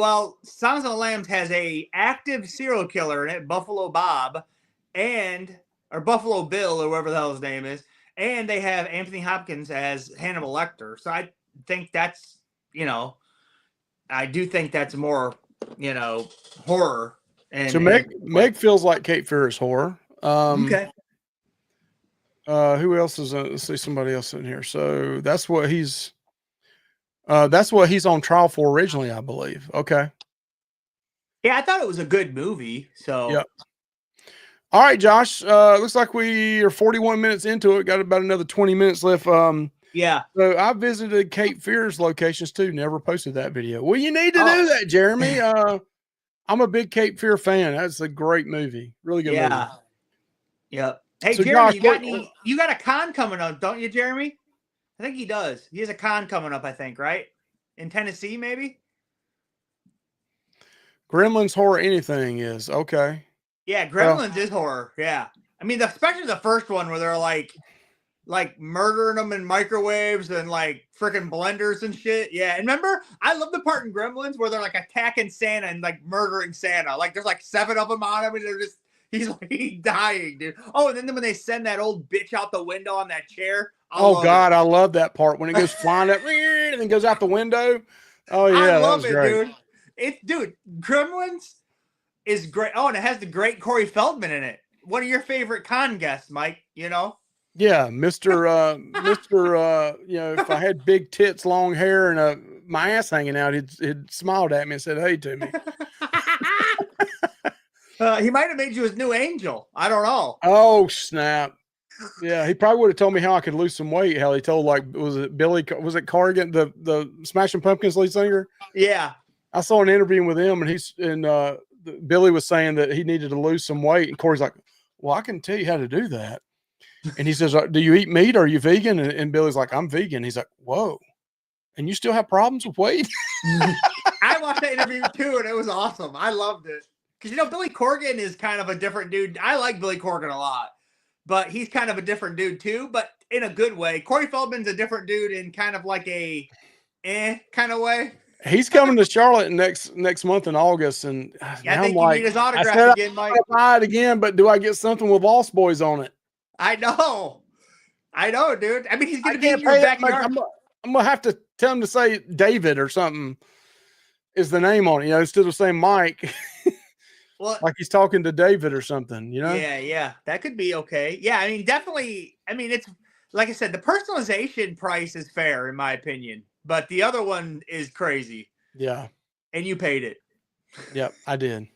Silence of the Lambs has a active serial killer in it, Buffalo Bob, or Buffalo Bill, or whatever the hell his name is, and they have Anthony Hopkins as Hannibal Lecter. So I think that's, I do think that's more, horror. And so Meg feels like Cape Fear is horror. Okay. Who else is let's see, somebody else in here. So that's what he's on trial for originally, I believe. Okay. Yeah, I thought it was a good movie. So yeah. All right, Josh. Looks like we are 41 minutes into it. Got about another 20 minutes left. Yeah. So I visited Cape Fear's locations too. Never posted that video. Well, you need to do that, Jeremy. I'm a big Cape Fear fan. That's a great movie. Really good movie. Yeah. Yep. Hey, so Jeremy, Josh, you got a con coming up, don't you, Jeremy? I think he does. He has a con coming up, I think, right? In Tennessee, maybe? Gremlins Horror Anything is. Okay. Yeah, Gremlins is horror. Yeah. I mean, especially the first one where they're like murdering them in microwaves and like freaking blenders and shit. Yeah. And remember, I love the part in Gremlins where they're like attacking Santa and like murdering Santa. Like there's like 7 of them on him and he's like dying, dude. Oh, and then when they send that old bitch out the window on that chair. I love that part when it goes flying up and then goes out the window. Oh yeah, I love it, great. Dude. Gremlins is great. Oh, and it has the great Corey Feldman in it. One of your favorite con guests, Mike. Yeah, Mr. If I had big tits, long hair, and my ass hanging out, he'd smiled at me and said, "Hey" to me. He might have made you his new angel. I don't know. Oh snap! Yeah, he probably would have told me how I could lose some weight. Hell, he told was it Corrigan, the Smashing Pumpkins lead singer? Yeah, I saw an interview with him, and Billy was saying that he needed to lose some weight, and Corey's like, "Well, I can tell you how to do that." And he says, "Do you eat meat? Are you vegan?" And Billy's like, "I'm vegan." He's like, "Whoa, and you still have problems with weight?" I watched that interview too, and it was awesome. I loved it. Because, Billy Corgan is kind of a different dude. I like Billy Corgan a lot, but he's kind of a different dude too, but in a good way. Corey Feldman's a different dude in kind of like a kind of way. He's coming to Charlotte next month in August, and I think you need his autograph again, Mike. I'll buy it again, but do I get something with Lost Boys on it? I know, dude. I mean, he's going to be in your backyard. I'm going to have to tell him to say David or something is the name on it, instead of saying Mike. Well, like he's talking to David or something, Yeah, that could be okay. Yeah, I mean, definitely. I mean, it's like I said, the personalization price is fair in my opinion, but the other one is crazy. Yeah, and you paid it. Yep, I did.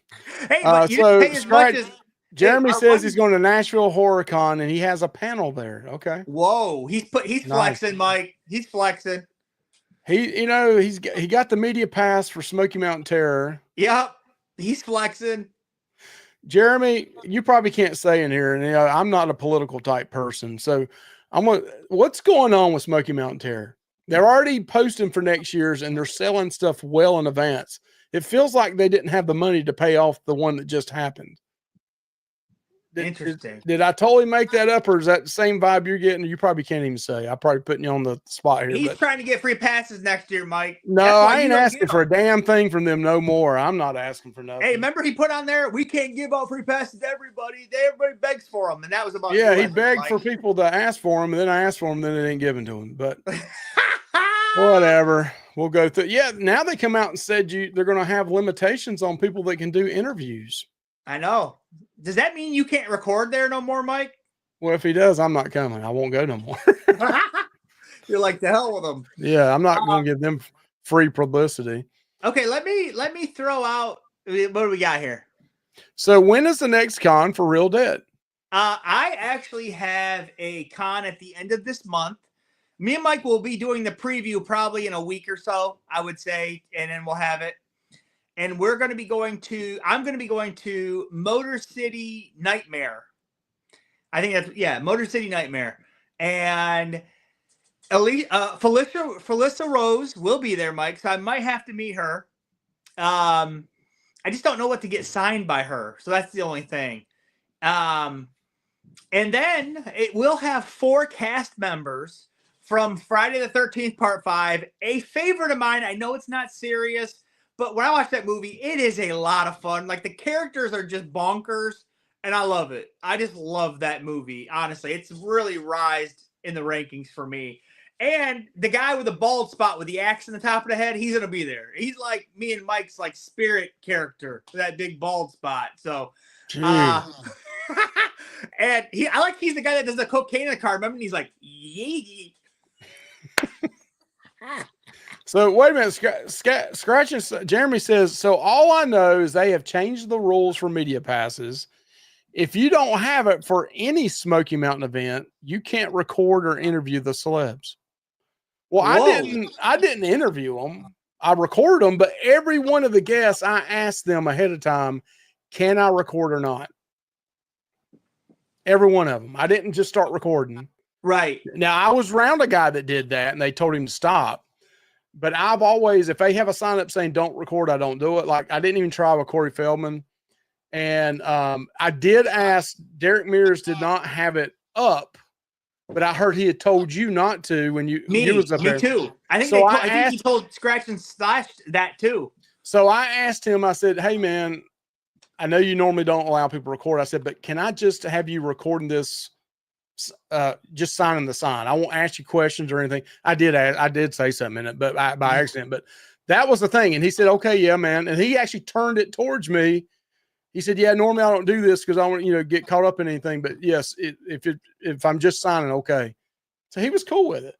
Hey, but you didn't pay as much as Jeremy says he's going to Nashville HorrorCon and he has a panel there. Okay. Whoa, he's flexing, Mike. He's flexing. He got the media pass for Smoky Mountain Terror. Yep. He's flexing. Jeremy, you probably can't say in here, and I'm not a political type person. So what's going on with Smoky Mountain Terror? They're already posting for next year's and they're selling stuff well in advance. It feels like they didn't have the money to pay off the one that just happened. Interesting. Did I totally make that up, or is that the same vibe you're getting? You probably can't even say. I'm probably putting you on the spot here. He's trying to get free passes next year, Mike. No, I ain't asking for a damn thing from them no more. I'm not asking for nothing. Hey, remember he put on there, we can't give out free passes to everybody. Everybody begs for them, and that was about. Yeah, he begged for people to ask for them, and then I asked for them, and then it ain't given to him. But whatever, we'll go through. Yeah, now they come out and said they're going to have limitations on people that can do interviews. I know. Does that mean you can't record there no more, Mike? Well, if he does, I'm not coming. I won't go no more. You're like, the hell with them. Yeah, I'm not going to give them free publicity. Okay, let me throw out, what do we got here? So when is the next con for Real Dead? I actually have a con at the end of this month. Me and Mike will be doing the preview probably in a week or so, I would say, and then we'll have it. And I'm going to be going to Motor City Nightmare. I think that's, Motor City Nightmare. And Felissa Rose will be there, Mike, so I might have to meet her. I just don't know what to get signed by her, so that's the only thing. And then it will have 4 cast members from Friday the 13th, Part 5. A favorite of mine. I know it's not serious, but when I watch that movie, it is a lot of fun. Like, the characters are just bonkers, and I love it. I just love that movie, honestly. It's really rised in the rankings for me. And the guy with the bald spot with the axe in the top of the head, he's going to be there. He's like me and Mike's like spirit character, that big bald spot. So, and he's the guy that does the cocaine in the car. Remember? And he's like, yee. So wait a minute, Scratching. Jeremy says, so all I know is they have changed the rules for media passes. If you don't have it for any Smoky Mountain event, you can't record or interview the celebs. Well, whoa. I didn't interview them. I recorded them, but every one of the guests, I asked them ahead of time, can I record or not? Every one of them. I didn't just start recording. Right. Now, I was around a guy that did that, and they told him to stop. But I've always, if they have a sign up saying don't record, I don't do it. Like, I didn't even try with Corey Feldman. And I did ask, Derek Mears did not have it up, but I heard he had told you not to when you was up there. Me too. I think he told Scratch and Slash that too. So I asked him, I said, hey man, I know you normally don't allow people to record. I said, but can I just have you recording this, just signing the sign? I won't ask you questions or anything. I did say something in it, but by accident. But that was the thing. And he said, okay, yeah, man. And he actually turned it towards me. He said, yeah, normally I don't do this because I don't, get caught up in anything. But yes, if I'm just signing, okay. So he was cool with it.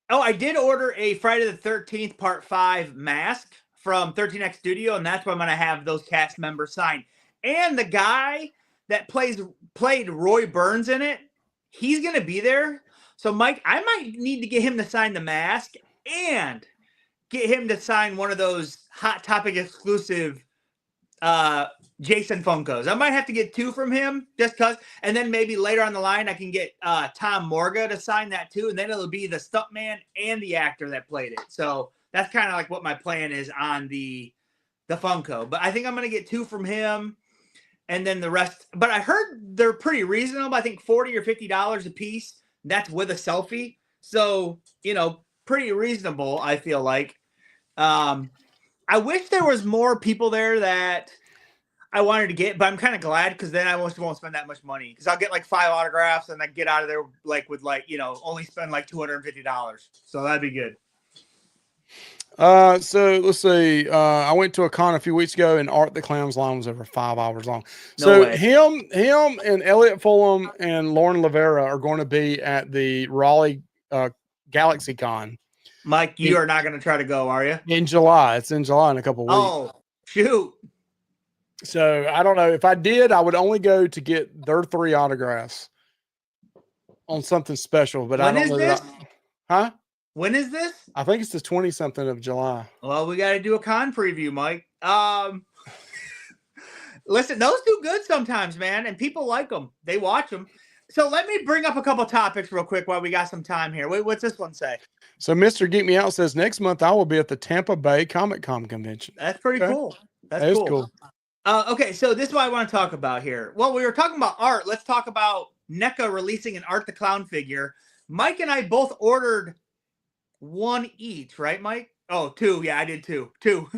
Oh, I did order a Friday the 13th Part 5 mask from 13X Studio, and that's where I'm going to have those cast members sign. And the guy that played Roy Burns in it, he's going to be there. So, Mike, I might need to get him to sign the mask and get him to sign one of those Hot Topic exclusive Jason Funkos. I might have to get 2 from him just because, and then maybe later on the line I can get Tom Morga to sign that too, and then it'll be the stuntman and the actor that played it. So that's kind of like what my plan is on the Funko. But I think I'm gonna get 2 from him, and then the rest. But I heard they're pretty reasonable. I think $40 or $50 a piece. That's with a selfie, so pretty reasonable. I feel like. I wish there was more people there that I wanted to get, but I'm kind of glad because then I won't spend that much money because I'll get like 5 autographs and I get out of there with only spend like $250. So that'd be good. So let's see. I went to a con a few weeks ago and Art the Clown's line was over 5 hours long. So him and Elliot Fulham and Lauren Lavera are going to be at the Raleigh Galaxy Con. Mike, you are not going to try to go, are you? In July. It's in July in a couple of weeks. Oh, shoot. So I don't know. If I did, I would only go to get their 3 autographs on something special. But when I don't know. This? Huh? When is this? I think it's the 20-something of July. Well, we got to do a con preview, Mike. Listen, those do good sometimes, man, and people like them. They watch them. So let me bring up a couple topics real quick while we got some time here. What's this one say? So Mr. Geek Me Out says next month I will be at the Tampa Bay Comic-Con convention. That's pretty cool. That is cool. Okay, so this is what I want to talk about here. Well, we were talking about art. Let's talk about NECA releasing an Art the Clown figure. Mike and I both ordered 1 each, right, Mike? Oh, 2. Yeah, I did 2. 2.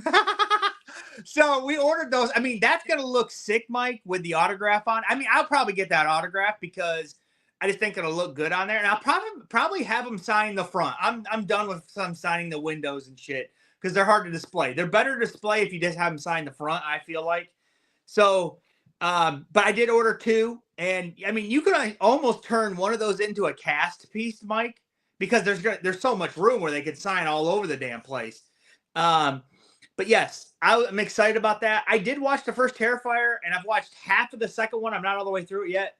So we ordered those. I mean, that's going to look sick, Mike, with the autograph on. I mean, I'll probably get that autograph because I just think it'll look good on there. And I'll probably have them sign the front. I'm done with some signing the windows and shit because they're hard to display. They're better to display if you just have them sign the front, I feel like. So, but I did order 2. And, I mean, you could almost turn one of those into a cast piece, Mike, because there's so much room where they could sign all over the damn place. But yes, I'm excited about that. I did watch the first Terrifier, and I've watched half of the second one. I'm not all the way through it yet.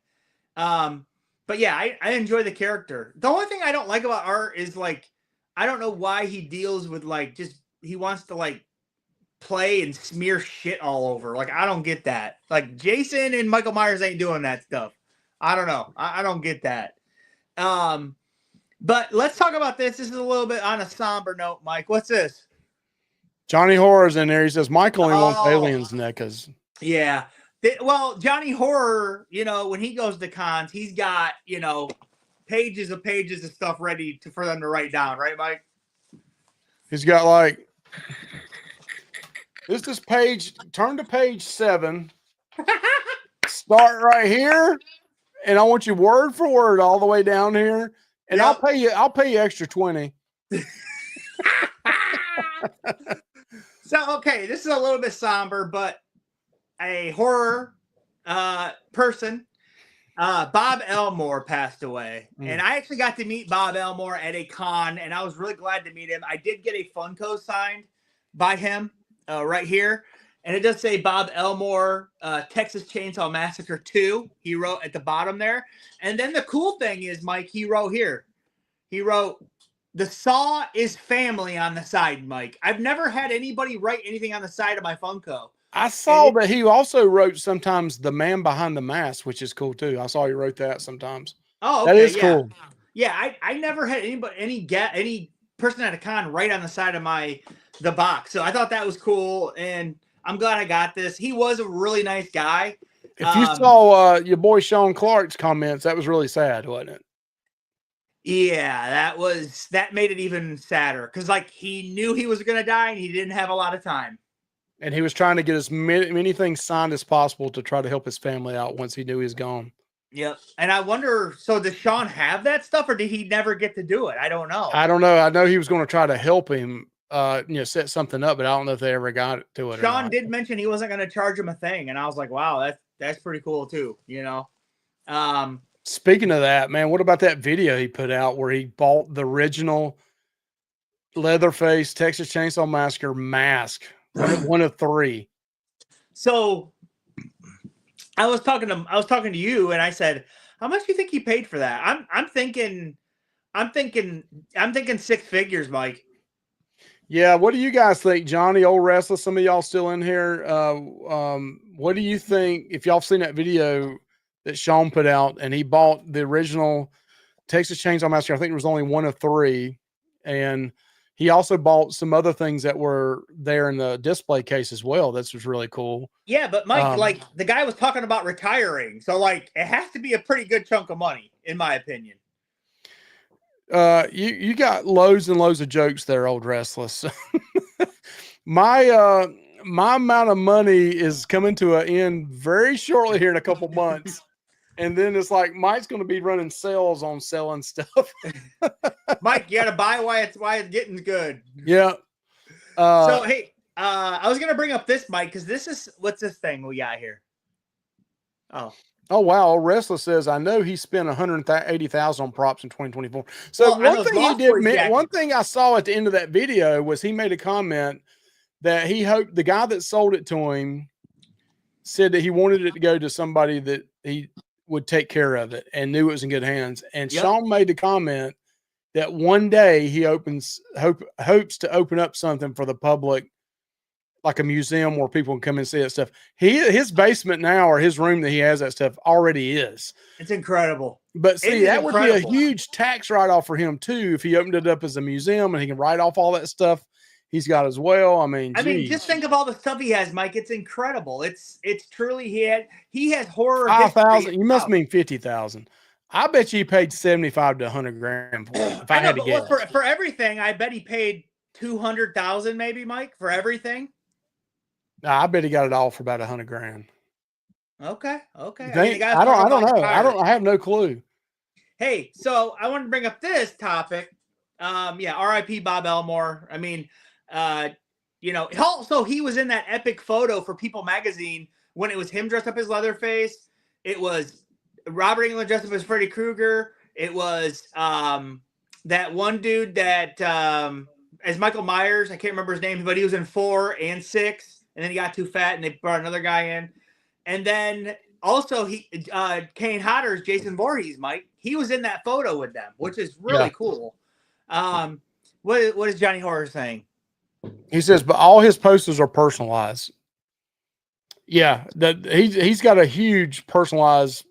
But yeah, I enjoy the character. The only thing I don't like about Art is like, I don't know why he deals with like, just, he wants to like play and smear shit all over. Like, I don't get that. Like, Jason and Michael Myers ain't doing that stuff. I don't know. I don't get that. But let's talk about this. This is a little bit on a somber note, Mike. What's this? Johnny Horror's in there. He says Michael only wants aliens NECAs. Yeah. Well, Johnny Horror, you know, when he goes to cons, he's got, you know, pages of stuff ready for them to write down, right, Mike? He's got like, this is page, turn to page 7. Start right here. And I want you word for word all the way down here. And yep. I'll pay you extra 20. So, okay, this is a little bit somber, but a horror person, Bob Elmore, passed away. And I actually got to meet Bob Elmore at a con, and I was really glad to meet him. I did get a Funko signed by him right here. And it does say Bob Elmore, Texas Chainsaw Massacre 2. He wrote at the bottom there. And then the cool thing is, Mike, he wrote here. He wrote, "The Saw is family" on the side, Mike. I've never had anybody write anything on the side of my Funko. I saw that he also wrote sometimes "The Man Behind the Mask," which is cool too. I saw he wrote that sometimes. Oh, okay, that is cool. Yeah, I never had any person at a con write on the side of the box. So I thought that was cool, and I'm glad I got this. He was a really nice guy. If you saw your boy Sean Clark's comments, that was really sad, wasn't it? Yeah, that made it even sadder because like he knew he was going to die and he didn't have a lot of time. And he was trying to get as many things signed as possible to try to help his family out once he knew he was gone. Yep. And I wonder, so does Sean have that stuff or did he never get to do it? I don't know. I don't know. I know he was going to try to help him, set something up, but I don't know if they ever got to it. Sean did mention he wasn't going to charge him a thing. And I was like, wow, that's pretty cool too. You know? Speaking of that, man, what about that video he put out where he bought the original Leatherface Texas Chainsaw Massacre mask, one of 3? So I was talking to you, and I said, "How much do you think he paid for that?" I'm thinking 6 figures, Mike. Yeah, what do you guys think, Johnny, Old Wrestler? Some of y'all still in here. What do you think if y'all seen that video that Sean put out, and he bought the original Texas Chainsaw Massacre? I think it was only one of 3, and he also bought some other things that were there in the display case as well. This was really cool. Yeah, but Mike, like the guy was talking about retiring, so like it has to be a pretty good chunk of money, in my opinion. You got loads and loads of jokes there, Old Restless. My amount of money is coming to an end very shortly here in a couple months. And then it's like Mike's going to be running sales on selling stuff. Mike, you got to buy while it's getting good. Yeah. So hey, I was going to bring up this, Mike, because what's this thing we got here? Oh wow! Restless says, "I know he spent $180,000 on props in 2024." So one thing I saw at the end of that video was he made a comment that he hoped the guy that sold it to him said that he wanted it to go to somebody that he would take care of it and knew it was in good hands. And Sean made the comment that one day he hopes to open up something for the public, like a museum where people can come and see that stuff. His basement now, or his room that he has that stuff, already is. It's incredible. But see, that would be a huge tax write-off for him too if he opened it up as a museum and he can write off all that stuff he's got as well. I mean, just think of all the stuff he has, Mike. It's incredible. It's truly he has horror. 5,000. You must mean 50,000. I bet you he paid 75 to 100 grand for it. If I had to guess. For everything, I bet he paid 200,000 maybe, Mike, for everything. I bet he got it all for about 100 grand. Okay. I don't know. I have no clue. Hey, so I want to bring up this topic. R.I.P. Bob Elmore. I mean, also he was in that epic photo for People magazine when it was him dressed up as Leatherface. It was Robert Englund dressed up as Freddy Krueger. It was that one dude that as Michael Myers. I can't remember his name, but he was in 4 and 6. And then he got too fat and they brought another guy in. And then also Kane Hodder's Jason Voorhees, Mike. He was in that photo with them, which is really cool. What is Johnny Horror saying? He says, but all his posters are personalized. Yeah, that he's got a huge personalized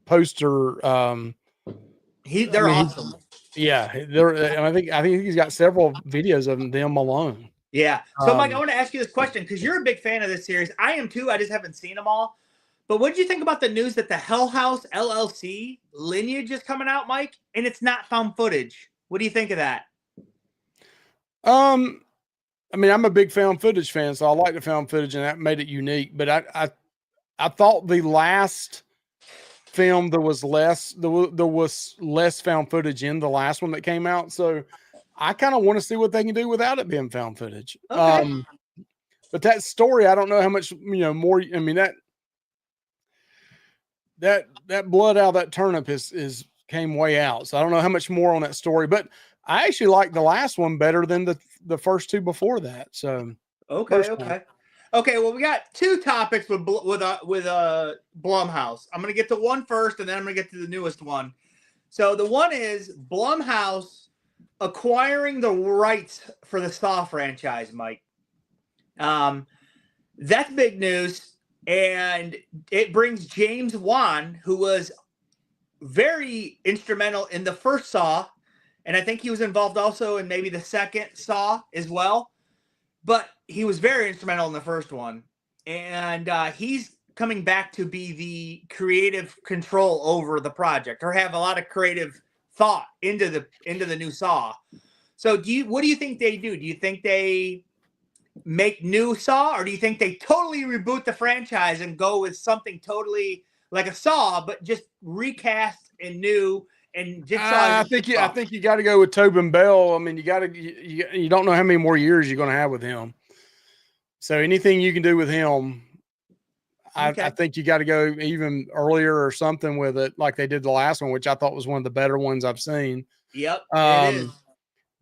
poster. They're awesome. Yeah, I think he's got several videos of them alone. Yeah. So, Mike, I want to ask you this question because you're a big fan of this series. I am too. I just haven't seen them all. But what did you think about the news that the Hell House LLC lineage is coming out, Mike? And it's not found footage. What do you think of that? I mean, I'm a big found footage fan, so I like the found footage, and that made it unique. But I thought the last film there was less found footage in the last one that came out, so I kind of want to see what they can do without it being found footage. Okay. But that story, I don't know how much more. I mean that blood out of that turnip is came way out, so I don't know how much more on that story. But I actually like the last one better than the first two before that. So okay. Well, we got two topics with Blumhouse. I'm going to get to one first, and then I'm going to get to the newest one. So the one is Blumhouse acquiring the rights for the Saw franchise, Mike. That's big news, and it brings James Wan, who was very instrumental in the first Saw, and I think he was involved also in maybe the second Saw as well. But he was very instrumental in the first one. And he's coming back to be the creative control over the project, or have a lot of creative thought into the new Saw. So what do you think they do? Do you think they make new Saw, or do you think they totally reboot the franchise and go with something totally like a Saw, but just recast and new? And I think you got to go with Tobin Bell. I mean, you don't know how many more years you're going to have with him. So anything you can do with him, I think you got to go even earlier or something with it, like they did the last one, which I thought was one of the better ones I've seen. Yep, it is.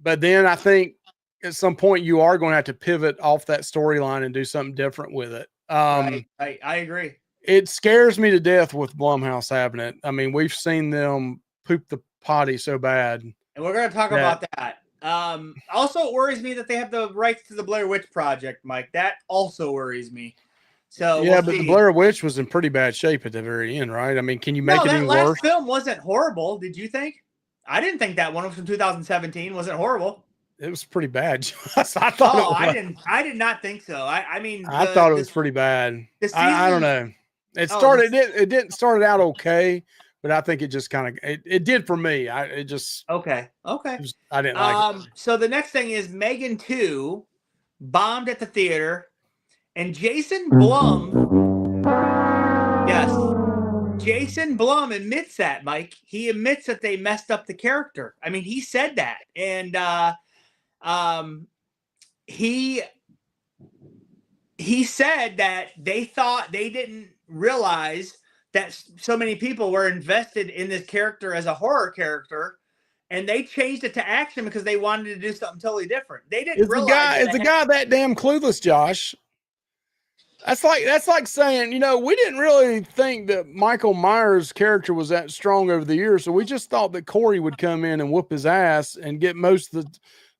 But then I think at some point you are going to have to pivot off that storyline and do something different with it. Right. I agree. It scares me to death with Blumhouse having it. I mean, we've seen them poop the potty so bad. And we're going to talk about that. Also, it worries me that they have the rights to the Blair Witch Project, Mike. That also worries me. So yeah, but the Blair Witch was in pretty bad shape at the very end, right? I mean, can you make it any worse? That last film wasn't horrible. Did you think? I didn't think that one from 2017 wasn't horrible. It was pretty bad. I thought. I did not think so. I mean, I thought it was pretty bad. I don't know. It started. It didn't start out okay. But I think it just kind of it did for me. Okay. I didn't like it. So the next thing is Megan 2 bombed at the theater, and Jason Blum. Yes, Jason Blum admits that, Mike. He admits that they messed up the character. I mean, he said that, and he said that they didn't realize that so many people were invested in this character as a horror character, and they changed it to action because they wanted to do something totally different. They didn't realize. Is the guy that damn clueless, Josh? That's like saying, we didn't really think that Michael Myers' character was that strong over the years, so we just thought that Corey would come in and whoop his ass and get most of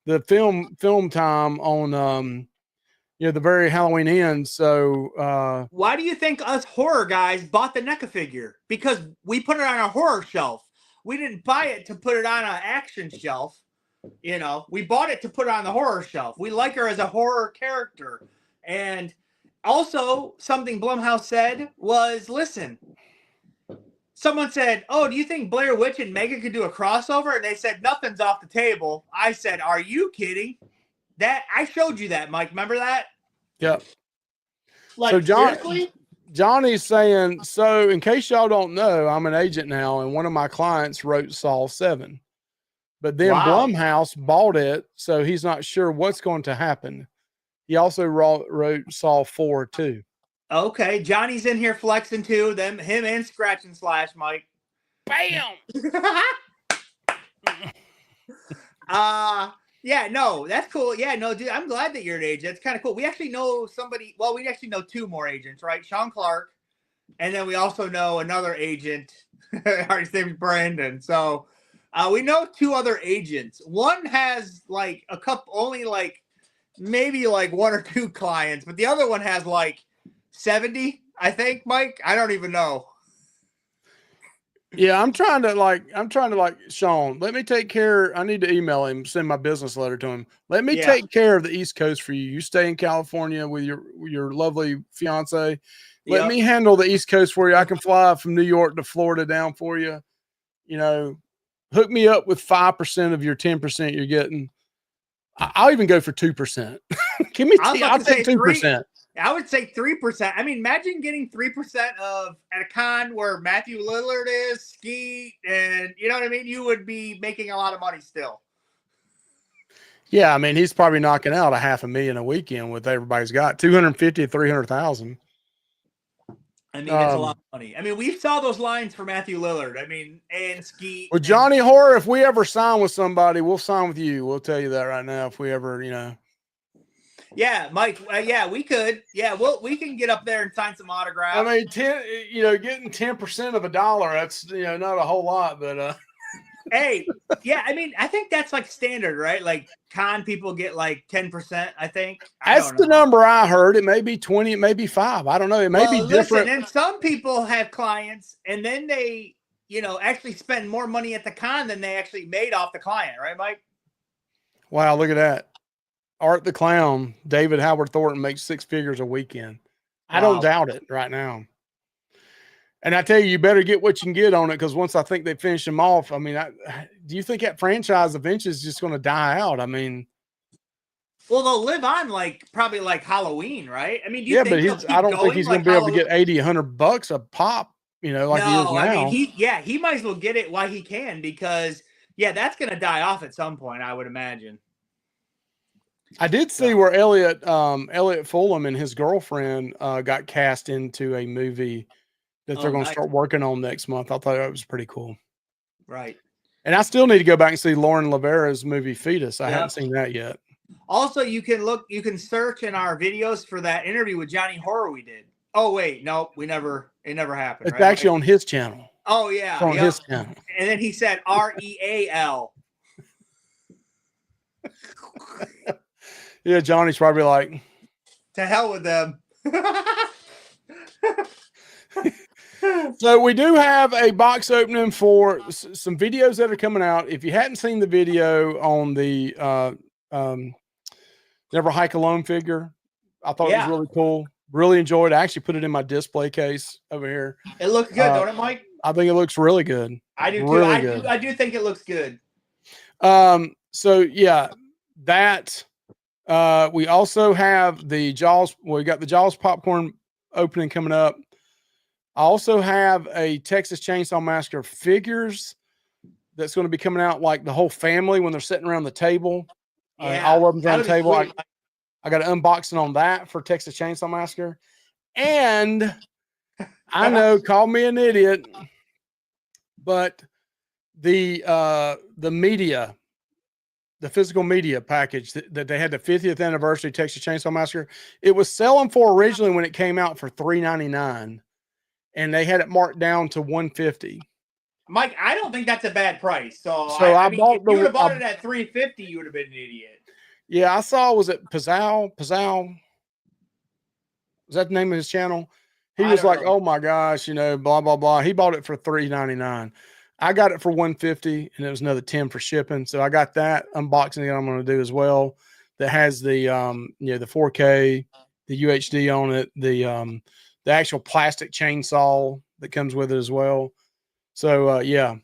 the film time on the very Halloween end. So why do you think us horror guys bought the NECA figure? Because we put it on a horror shelf. We didn't buy it to put it on an action shelf. We bought it to put it on the horror shelf. We like her as a horror character. And also something Blumhouse said was, listen, someone said, oh, do you think Blair Witch and Megan could do a crossover? And they said, nothing's off the table. I said, are you kidding? That I showed you that, Mike. Remember that? Yep. Like, so seriously? Johnny's saying, so in case y'all don't know, I'm an agent now, and one of my clients wrote Saw 7. But then Blumhouse bought it, so he's not sure what's going to happen. He also wrote Saw 4 too. Okay, Johnny's in here flexing too. Him and Scratch and Slash, Mike. Bam! Yeah, no, that's cool. Yeah, no, dude, I'm glad that you're an agent. That's kind of cool. We actually know somebody. Well, we actually know two more agents, right? Sean Clark And then we also know another agent. His name's Brandon. So we know 2 other agents. One has like a couple, only like maybe like 1 or 2 clients, but the other one has like 70, I think, Mike. I don't even know. Yeah, I'm trying to Sean, let me take care. I need to email him, send my business letter to him. Let me take care of the East Coast for you. You stay in California with your lovely fiance. Let me handle the East Coast for you. I can fly from New York to Florida down for you. You know, hook me up with 5% of your 10% you're getting. I'll even go for 2%. Give me, I'll take 2%. I would say 3%. I mean, imagine getting 3% of at a con where Matthew Lillard is, Skeet, and you know what I mean? You would be making a lot of money still. Yeah, I mean, he's probably knocking out $500,000 a weekend with everybody's got 250 to 300,000. I mean, it's a lot of money. I mean, we saw those lines for Matthew Lillard. I mean, and Skeet. Well, Johnny Horror, if we ever sign with somebody, we'll sign with you. We'll tell you that right now. If we ever, Yeah, Mike. Yeah, we could. Yeah, we can get up there and sign some autographs. I mean, getting 10% of a dollar, that's not a whole lot, but hey, yeah, I mean, I think that's like standard, right? Like con people get like 10%, I think. That's the number I heard. It may be 20, it may be 5. I don't know. It may be different. And some people have clients and then they, actually spend more money at the con than they actually made off the client, right, Mike? Wow, look at that. Art the Clown, David Howard Thornton makes 6 figures a weekend. Wow. I don't doubt it right now. And I tell you, you better get what you can get on it, because once I think they finish him off, I mean, do you think that franchise eventually is just going to die out? I mean, well, they'll live on probably like Halloween, right? I mean, but I don't think he's going to be able to get $80-$100 a pop, like he is now. I mean, he might as well get it while he can, because that's going to die off at some point, I would imagine. I did see where Elliot Fulham and his girlfriend got cast into a movie that they're going to start working on next month. I thought that was pretty cool. Right. And I still need to go back and see Lauren Lavera's movie Fetus. I haven't seen that yet. Also, you can search in our videos for that interview with Johnny Horror we did. Oh, wait, no, it never happened. It's actually on his channel. Oh, yeah. It's on his channel. And then he said REAL. Yeah, Johnny's probably like, to hell with them. So we do have a box opening for some videos that are coming out. If you hadn't seen the video on the Never Hike Alone figure, I thought it was really cool. Really enjoyed it. I actually put it in my display case over here. It looks good, don't it, Mike? I think it looks really good. I do too. I do think it looks good. So yeah, that we also have the Jaws. Well, we got the Jaws popcorn opening coming up. I also have a Texas Chainsaw Massacre figures that's going to be coming out, like the whole family when they're sitting around the table. All of them around the table. I got an unboxing on that for Texas Chainsaw Massacre. And I know, call me an idiot, but the media, the physical media package that they had, the 50th anniversary Texas Chainsaw Massacre, it was selling for originally when it came out for $3.99. And they had it marked down to $150. Mike, I don't think that's a bad price. So I mean, if you would have bought it at $350, you would have been an idiot. Yeah, I saw. Was it Pizzao? Was that the name of his channel? He was like, "Oh my gosh, blah blah blah." He bought it for $3.99. I got it for $150, and it was another $10 for shipping. So I got that unboxing that I'm going to do as well. That has the the 4K, the UHD on it, the actual plastic chainsaw that comes with it as well. So, yeah.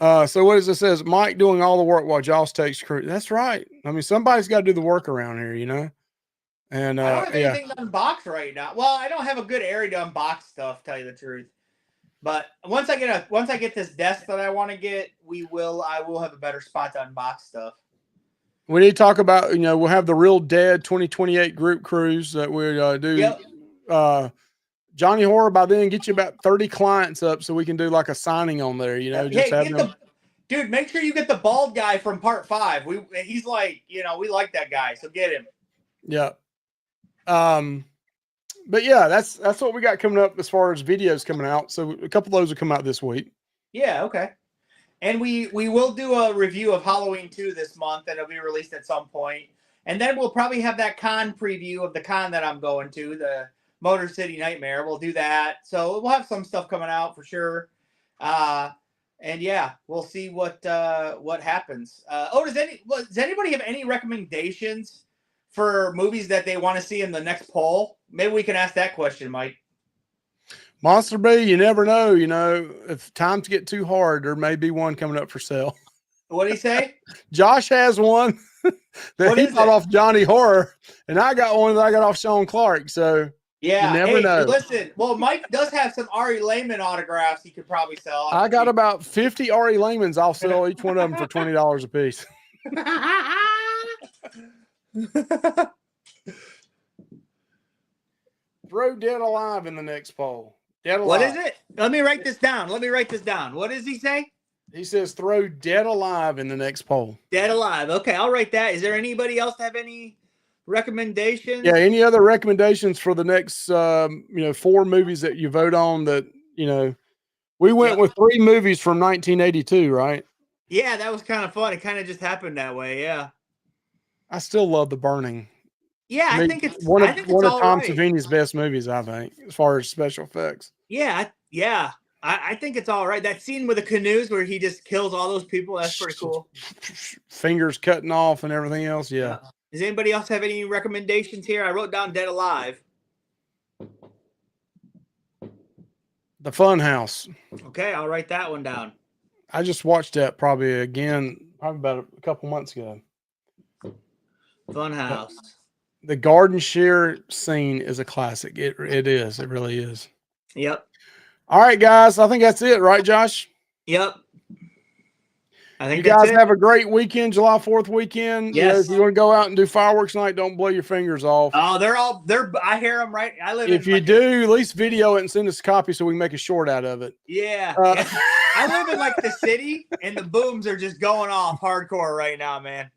So what does it says? Mike doing all the work while Joss takes crew. That's right. I mean, somebody's got to do the work around here, And I don't have anything to unbox right now. Well, I don't have a good area to unbox stuff, tell you the truth. But once I get this desk that I want to get, I will have a better spot to unbox stuff. We need to talk about, we'll have the Real Dead 2028 group cruise that we do. Yep. Johnny Horror, by then, get you about 30 clients up so we can do like a signing on there, just having them. Dude, make sure you get the bald guy from part 5. He's like, we like that guy, so get him. Yeah. But yeah, that's what we got coming up as far as videos coming out. So a couple of those will come out this week. Yeah, okay. And we will do a review of Halloween 2 this month, and it'll be released at some point. And then we'll probably have that con preview of the con that I'm going to, the Motor City Nightmare. We'll do that. So we'll have some stuff coming out for sure. And yeah, we'll see what happens. Does anybody have any recommendations for movies that they want to see in the next poll? Maybe we can ask that question, Mike. Monster B, you never know. You know, if times get too hard, there may be one coming up for sale. What did he say? Josh has one that he got off Johnny Horror, and I got one that I got off Sean Clark. So yeah, you never know. Listen, well, Mike does have some Ari Lehman autographs he could probably sell. I got about 50 Ari Lehmans. I'll sell each one of them for $20 a piece. Throw Dead Alive in the next poll. Dead Alive. What is it? Let me write this down. What does he say? He says throw Dead Alive in the next poll. Dead Alive. Okay, I'll write that. Is there anybody else have any recommendations? Yeah, any other recommendations for the next 4 movies that you vote on that, we went with 3 movies from 1982, right? Yeah, that was kind of fun. It kind of just happened that way, yeah. I still love The Burning. Yeah, I think it's one of Tom Savini's best movies, I think, as far as special effects. Yeah, I think it's all right. That scene with the canoes where he just kills all those people, that's pretty cool. Fingers cutting off and everything else, yeah. Does anybody else have any recommendations here? I wrote down Dead Alive. The Funhouse. Okay, I'll write that one down. I just watched that probably about a couple months ago. Funhouse. The garden share scene is a classic. It is. It really is. Yep. All right, guys. I think that's it, right, Josh? Yep. I think you guys have a great weekend, July 4th weekend. Yes. If you want to go out and do fireworks tonight, don't blow your fingers off. Oh, I hear them right. If you do, at least video it and send us a copy so we can make a short out of it. Yeah. I live in like the city, and the booms are just going off hardcore right now, man.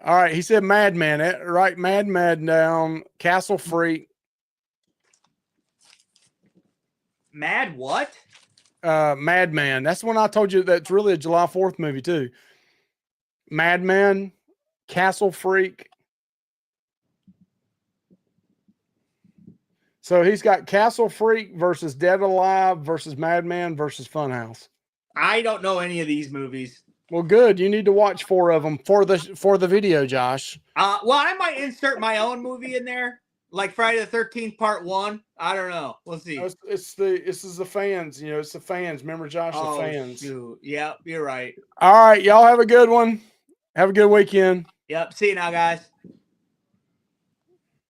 All right, he said Madman. Right, Madman down. Castle Freak. Mad what? Madman. That's the one I told you that's really a July 4th movie too. Madman, Castle Freak. So he's got Castle Freak versus Dead Alive versus Madman versus Funhouse. I don't know any of these movies. Well, good. You need to watch 4 of them for the video, Josh. Well, I might insert my own movie in there, like Friday the 13th Part 1. I don't know. We'll see. This is the fans. It's the fans. Remember, Josh, the fans. Shoot. Yep, you're right. All right, y'all have a good one. Have a good weekend. Yep. See you now, guys.